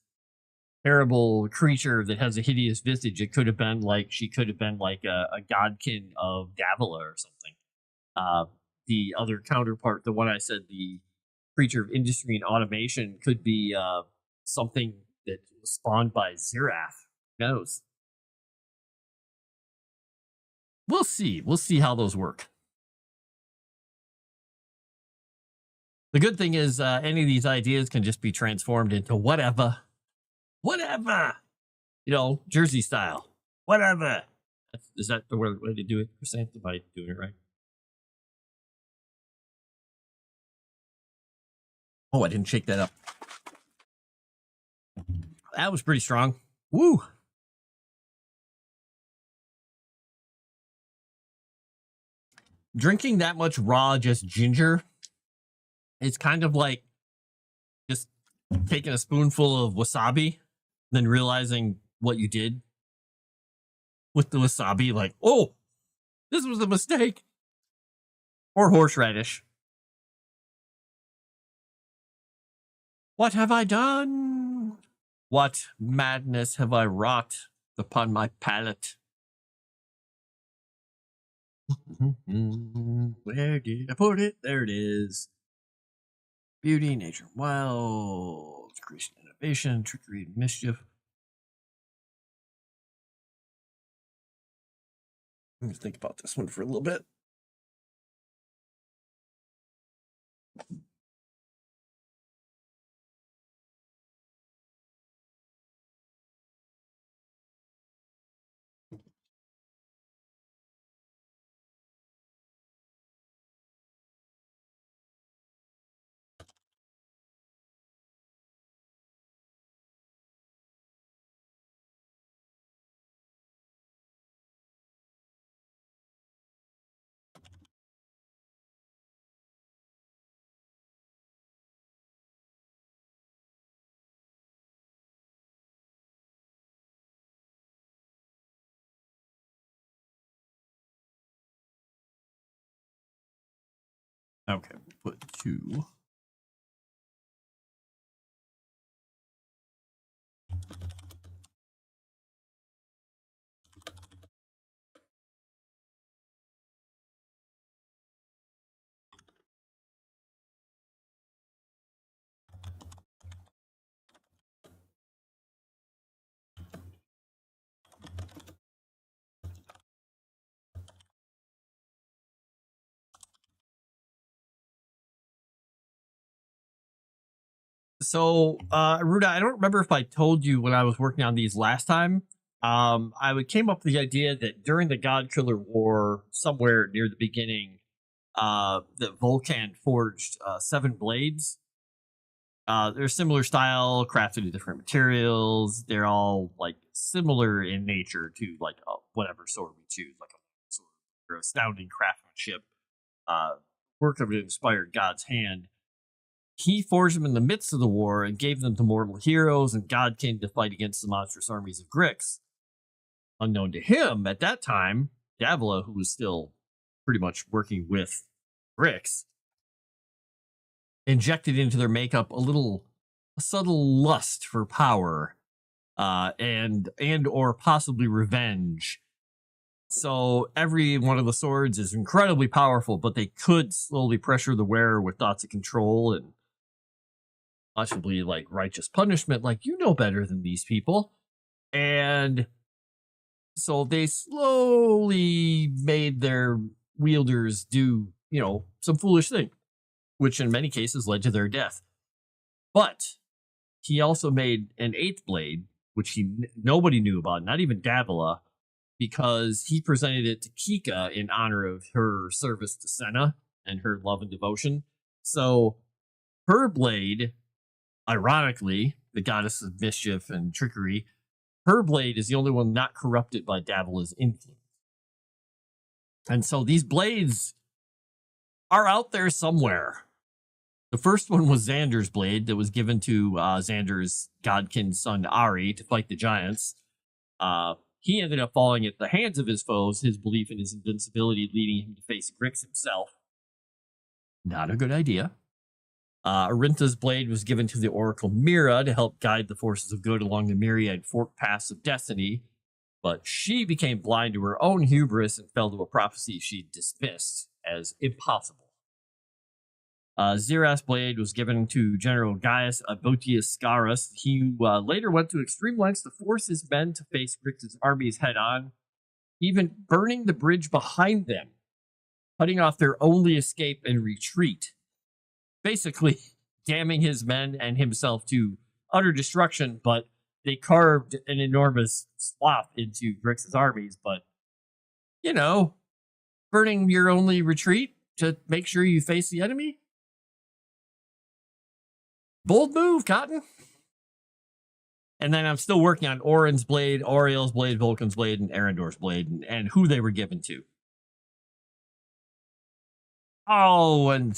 terrible creature that has a hideous visage. It could have been like she could have been like a godkin of Davila or something. The other counterpart, the one I said, the creature of industry and automation, could be something that was spawned by Zirath. Who knows? We'll see. We'll see how those work. The good thing is any of these ideas can just be transformed into whatever. Whatever. You know, Jersey style. Whatever. Is that the way to do it, Chrysanth? Am I doing it right? Oh, I didn't shake that up. That was pretty strong. Woo. Drinking that much raw just ginger, it's kind of like just taking a spoonful of wasabi, then realizing what you did with the wasabi, like, oh, this was a mistake. Or horseradish. What have I done? What madness have I wrought upon my palate? Where did I put it? There it is. Beauty, nature, wild, creation, innovation, trickery, and mischief. Let me think about this one for a little bit. Okay, put 2. So, Erudia, I don't remember if I told you when I was working on these last time. Came up with the idea that during the God Killer War, somewhere near the beginning, that Vulcan forged 7 blades. They're similar style, crafted in different materials. They're all like similar in nature to like whatever sword we choose, like a sword or astounding craftsmanship, work of an inspired God's hand. He forged them in the midst of the war and gave them to mortal heroes and godkin to fight against the monstrous armies of Grix. Unknown to him at that time, Davila, who was still pretty much working with Grix, injected into their makeup a subtle lust for power, and or possibly revenge. So every one of the swords is incredibly powerful, but they could slowly pressure the wearer with thoughts of control and possibly like righteous punishment, like you know better than these people. And so they slowly made their wielders do, some foolish thing, which in many cases led to their death. But he also made an 8th blade, which nobody knew about, not even Davila, because he presented it to Kika in honor of her service to Senna and her love and devotion. So her blade, ironically, the goddess of mischief and trickery, her blade is the only one not corrupted by Davila's influence. And so these blades are out there somewhere. The first one was Xander's blade that was given to Xander's godkin son Ari to fight the giants. He ended up falling at the hands of his foes, his belief in his invincibility leading him to face Grix himself. Not a good idea. Arinta's blade was given to the Oracle Mira to help guide the forces of good along the myriad forked paths of destiny, but she became blind to her own hubris and fell to a prophecy she dismissed as impossible. Xerath's blade was given to General Gaius Abotius Scarus. He later went to extreme lengths to force his men to face Grixis' armies head-on, even burning the bridge behind them, cutting off their only escape and retreat, basically damning his men and himself to utter destruction. But they carved an enormous swath into Grixis' armies. But, you know, burning your only retreat to make sure you face the enemy? Bold move, Cotton. And then I'm still working on Orin's blade, Oriel's blade, Vulcan's blade, and Arendor's blade, and who they were given to. Oh, and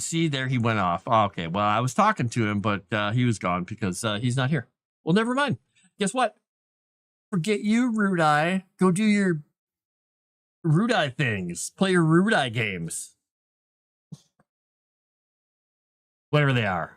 see, there he went off. Oh, okay, well, I was talking to him, but he was gone because he's not here. Well, never mind. Guess what? Forget you, Rude Eye. Go do your Rude Eye things. Play your Rude Eye games. Whatever they are.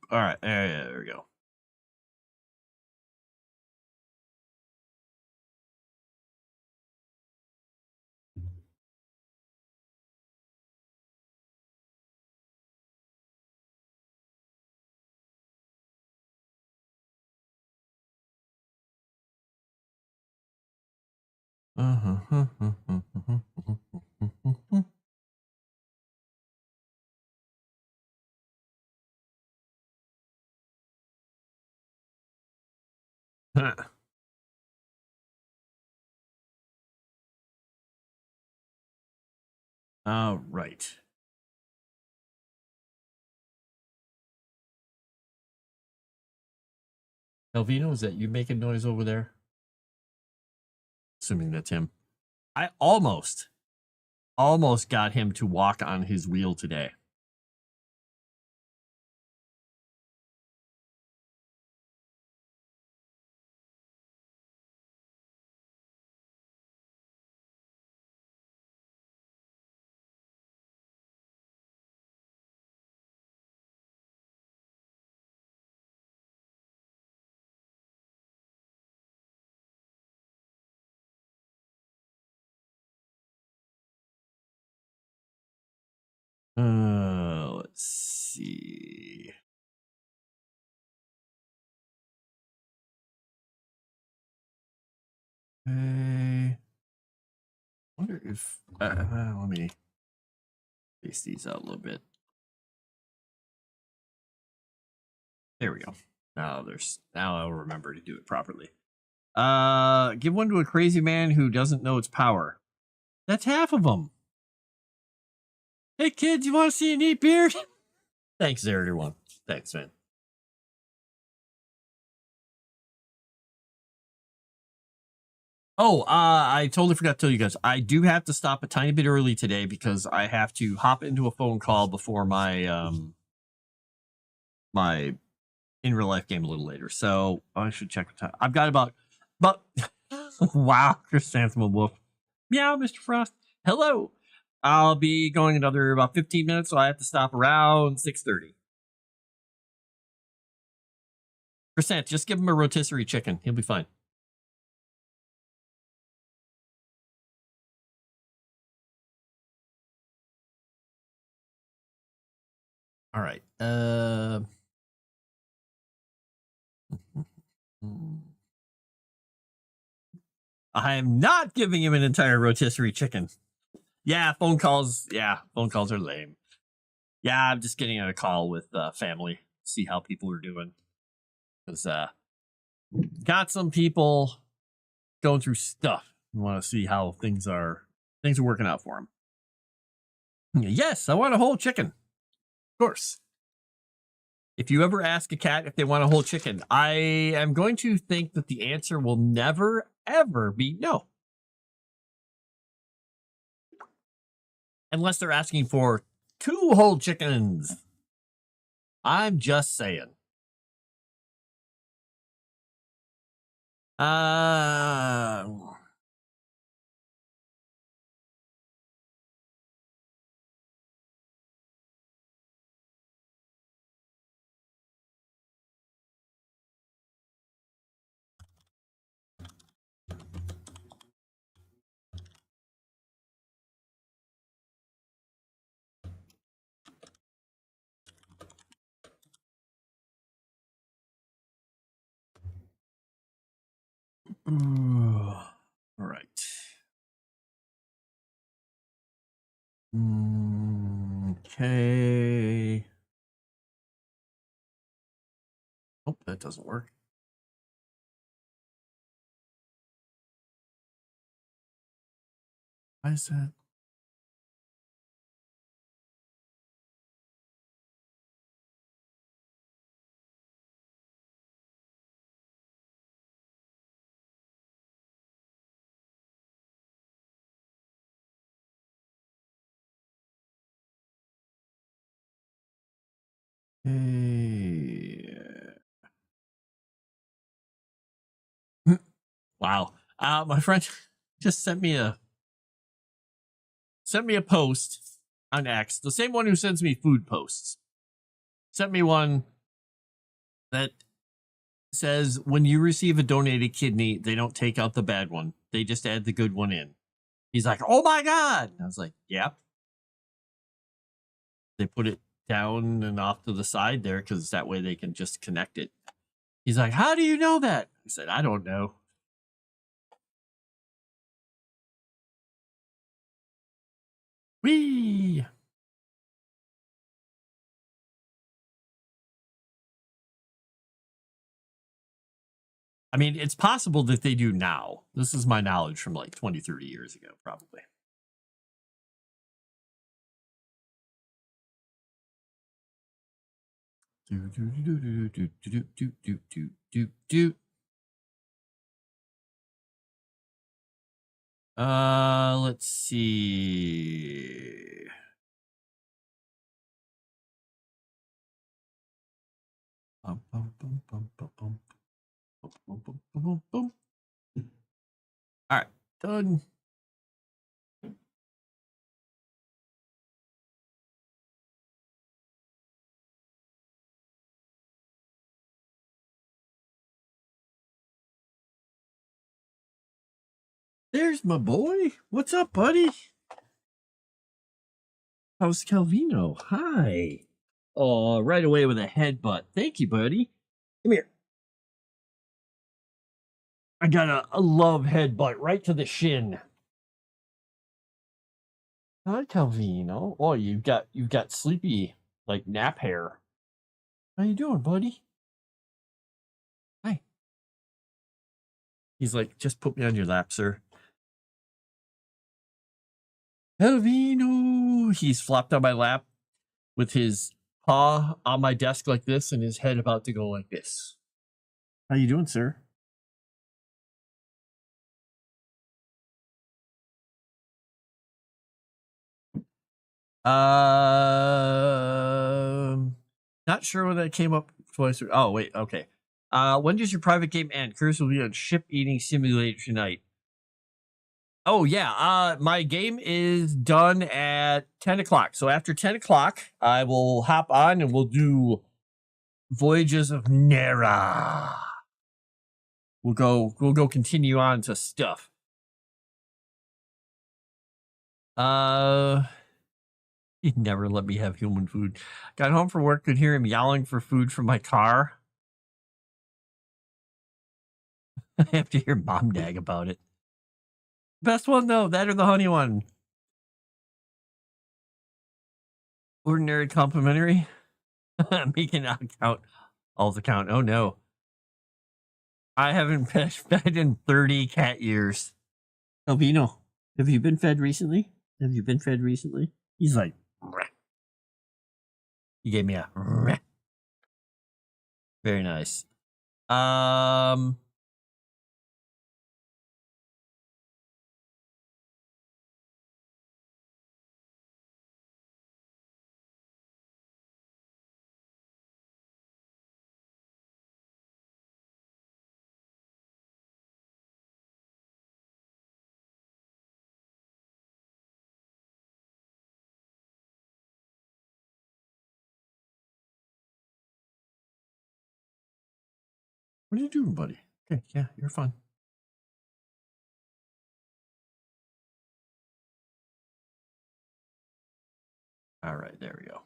All right, there we go. All right. Elvino, is that you making noise over there? Assuming that's him. I almost got him to walk on his wheel today. Let's see. I wonder if let me space these out a little bit. There we go. Now I'll remember to do it properly. Give one to a crazy man who doesn't know its power. That's half of them. Hey kids, you want to see a neat beard? Thanks, Erudia One. Thanks, man. Oh, I totally forgot to tell you guys. I do have to stop a tiny bit early today because I have to hop into a phone call before my my in real life game a little later. So I should check the time. I've got about wow, Chrysanthemum Wolf. Meow, Mr. Frost. Hello. I'll be going another about 15 minutes, so I have to stop around 6:30. Chrysanth, just give him a rotisserie chicken. He'll be fine. All right. I am not giving him an entire rotisserie chicken. Yeah, phone calls. Yeah, phone calls are lame. Yeah, I'm just getting a call with family, see how people are doing. Because got some people going through stuff. I want to see how things are working out for them. Yes, I want a whole chicken. Of course. If you ever ask a cat if they want a whole chicken, I am going to think that the answer will never, ever be no. Unless they're asking for 2 whole chickens. I'm just saying. All right. Okay. Oh, that doesn't work. Why is that? Hey. Wow. My friend just sent me a post on X, the same one who sends me food posts. Sent me one that says when you receive a donated kidney, they don't take out the bad one. They just add the good one in. He's like, "Oh my God." And I was like, "Yeah." They put it down and off to the side there because that way they can just connect it. He's like, "How do you know that?" I said, "I don't know." Whee! I mean, it's possible that they do now. This is my knowledge from like 20, 30 years ago, probably. Let's see. All right, done. There's my boy. What's up, buddy? How's Calvino? Hi. Oh, right away with a headbutt. Thank you, buddy. Come here. I got a love headbutt right to the shin. Hi, Calvino. Oh, you've got sleepy like nap hair. How you doing, buddy? Hi. He's like, just put me on your lap, sir. Calvino. He's flopped on my lap with his paw on my desk like this and his head about to go like this. How you doing, sir? Not sure when that came up twice. Oh, wait, okay. When does your private game end? Curse will be on Ship Eating Simulator tonight. Oh, yeah. My game is done at 10 o'clock. So after 10 o'clock, I will hop on and we'll do Voyages of Nera. We'll go continue on to stuff. He'd never let me have human food. Got home from work, could hear him yowling for food from my car. I have to hear Mom nag about it. Best one, though, that or the honey one. Ordinary complimentary. Making out count. All the count. Oh, no. I haven't fed in 30 cat years. Albino, have you been fed recently? He's like, He gave me a very nice. What are you doing, buddy? Okay, yeah, you're fine. All right, there we go.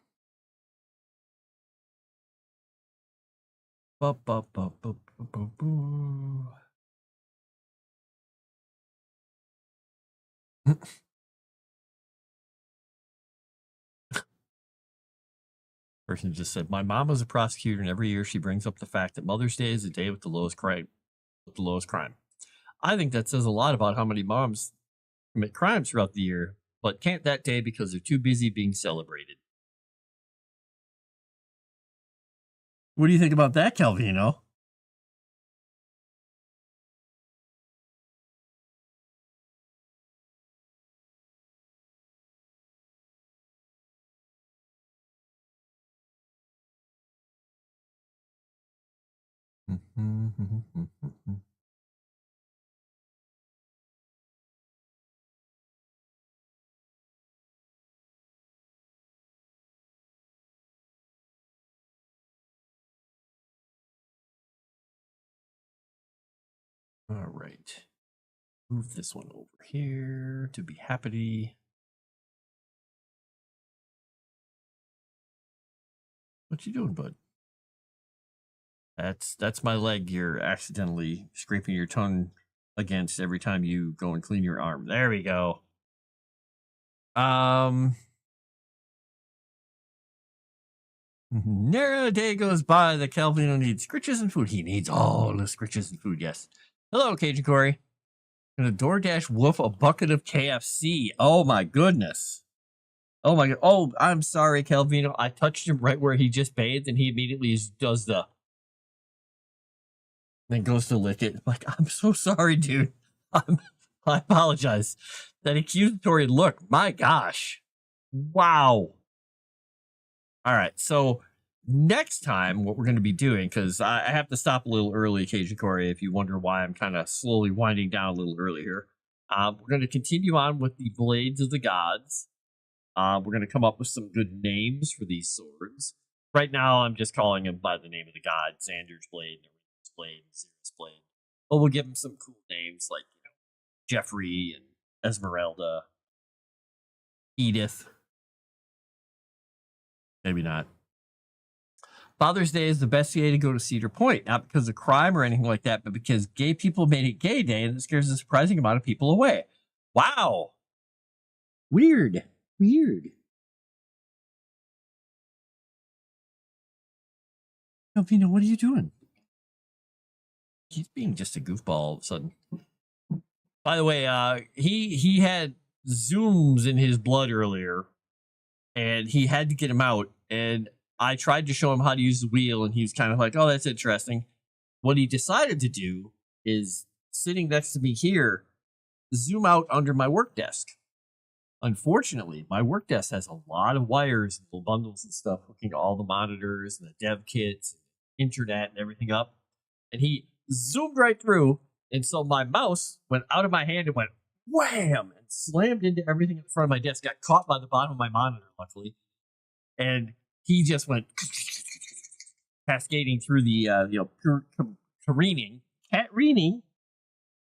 Person just said, my mom was a prosecutor, and every year she brings up the fact that Mother's Day is the day with the lowest crime. I think that says a lot about how many moms commit crimes throughout the year, but can't that day because they're too busy being celebrated. What do you think about that, Calvino? All right. Move this one over here to be happy. What you doing, bud? That's my leg you're accidentally scraping your tongue against every time you go and clean your arm. There we go. Never a day goes by that Calvino needs scritches and food. He needs all the scritches and food, yes. Hello, Cajun Corey. Gonna DoorDash Wolf a bucket of KFC. Oh my goodness. Oh my god. Oh, I'm sorry, Calvino. I touched him right where he just bathed, and he immediately does the then goes to lick it. Like, I'm so sorry, dude. I apologize. That accusatory look. My gosh. Wow. All right. So next time, what we're going to be doing, because I have to stop a little early, Cajun Corey, if you wonder why I'm kind of slowly winding down a little early here. We're going to continue on with the Blades of the Gods. We're going to come up with some good names for these swords. Right now, I'm just calling them by the name of the god: Xander's Blade, Nereid's Blade, Zyr's Blade. But we'll give them some cool names like, Jeffrey and Esmeralda, Edith. Maybe not. Father's Day is the best day to go to Cedar Point, not because of crime or anything like that, but because gay people made it Gay Day, and it scares a surprising amount of people away. Wow. Weird. Calvino, what are you doing? He's being just a goofball all of a sudden. By the way, he had zooms in his blood earlier, and he had to get him out. And I tried to show him how to use the wheel, and he was kind of like, "Oh, that's interesting." What he decided to do is, sitting next to me here, zoom out under my work desk. Unfortunately, my work desk has a lot of wires and little bundles and stuff hooking to all the monitors and the dev kits, internet, and everything up. And he zoomed right through. And so my mouse went out of my hand and went wham and slammed into everything in front of my desk. Got caught by the bottom of my monitor, luckily. And he just went cascading through the, careening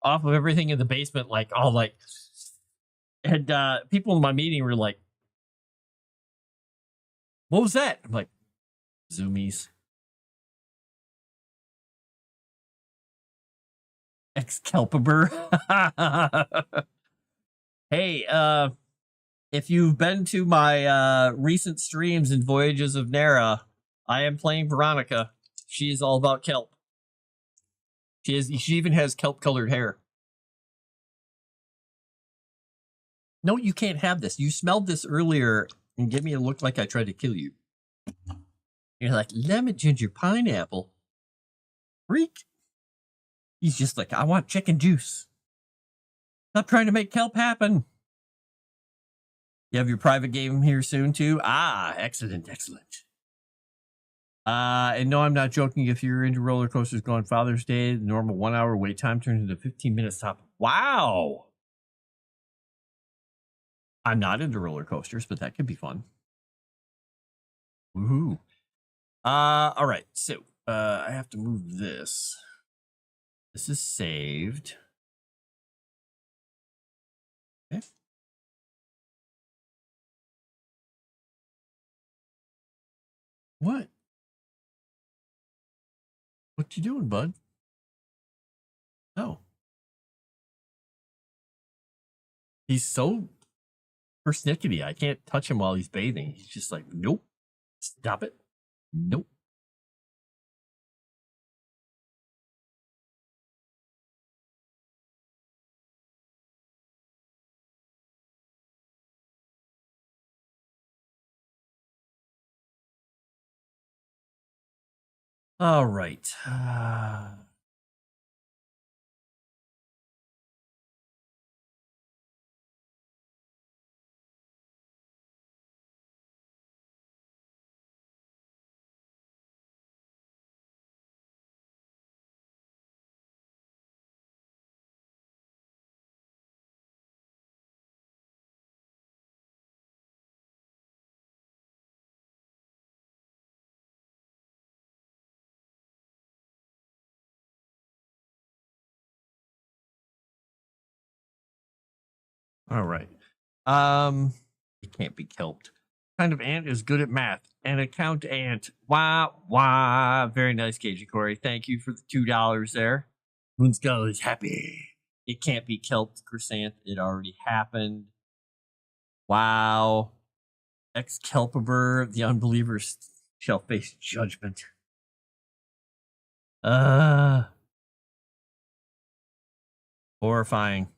off of everything in the basement, like all like. And people in my meeting were like, "What was that?" I'm like, "Zoomies." Excalibur. Hey, if you've been to my recent streams and Voyages of Nera, I am playing Veronica. She is all about kelp. She even has kelp-colored hair. No, you can't have this. You smelled this earlier and gave me a look like I tried to kill you. You're like, lemon, ginger, pineapple. Freak. He's just like, I want chicken juice. Stop trying to make kelp happen. You have your private game here soon, too? Ah, excellent, excellent. And no, I'm not joking. If you're into roller coasters going Father's Day, the normal 1 hour wait time turns into 15-minute stop. Wow. I'm not into roller coasters, but that could be fun. Woohoo. All right. So, I have to move this. This is saved. Okay. What? What you doing, bud? No. He's so persnickety. I can't touch him while he's bathing. He's just like, nope. Stop it. Nope. All right. All right. It can't be kelped. Kind of ant is good at math. An account ant. Wah, wah. Very nice, Cajun Corey. Thank you for the $2 there. Moonskull is happy. It can't be kelped, Crescent. It already happened. Wow. Excalibur, the unbelievers shall face judgment. Horrifying.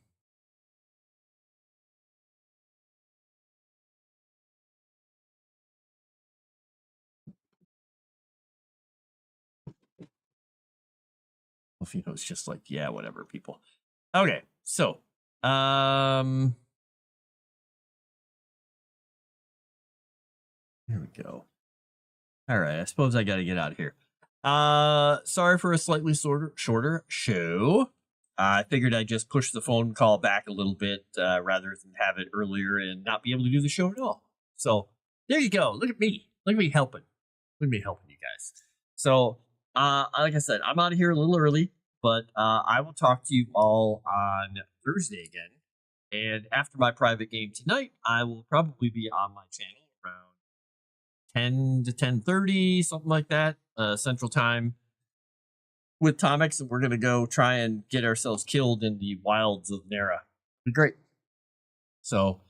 You know, it's just like, yeah, whatever, people. Okay, so here we go. All right, I suppose I got to get out of here. Sorry for a slightly shorter show. I figured I'd just push the phone call back a little bit rather than have it earlier and not be able to do the show at all. So there you go. Look at me. Look at me helping. Look at me helping you guys. So like I said, I'm out of here a little early, but I will talk to you all on Thursday again. And after my private game tonight, I will probably be on my channel around 10 to 10:30, something like that, Central Time, with Tomix, and we're gonna go try and get ourselves killed in the wilds of Nera. Be great. So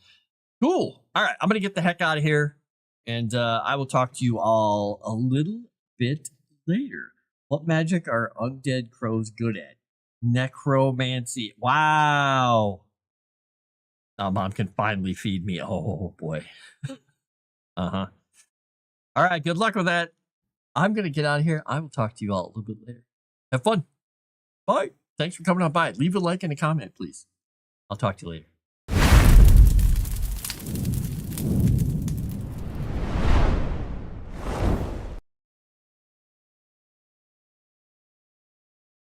cool. All right, I'm gonna get the heck out of here, and I will talk to you all a little bit later. What magic are undead crows good at? Necromancy. Wow. Now Mom can finally feed me. Oh boy. Uh-huh. All right, good luck with that. I'm going to get out of here. I will talk to you all a little bit later. Have fun. Bye. Thanks for coming on by. Leave a like and a comment, please. I'll talk to you later.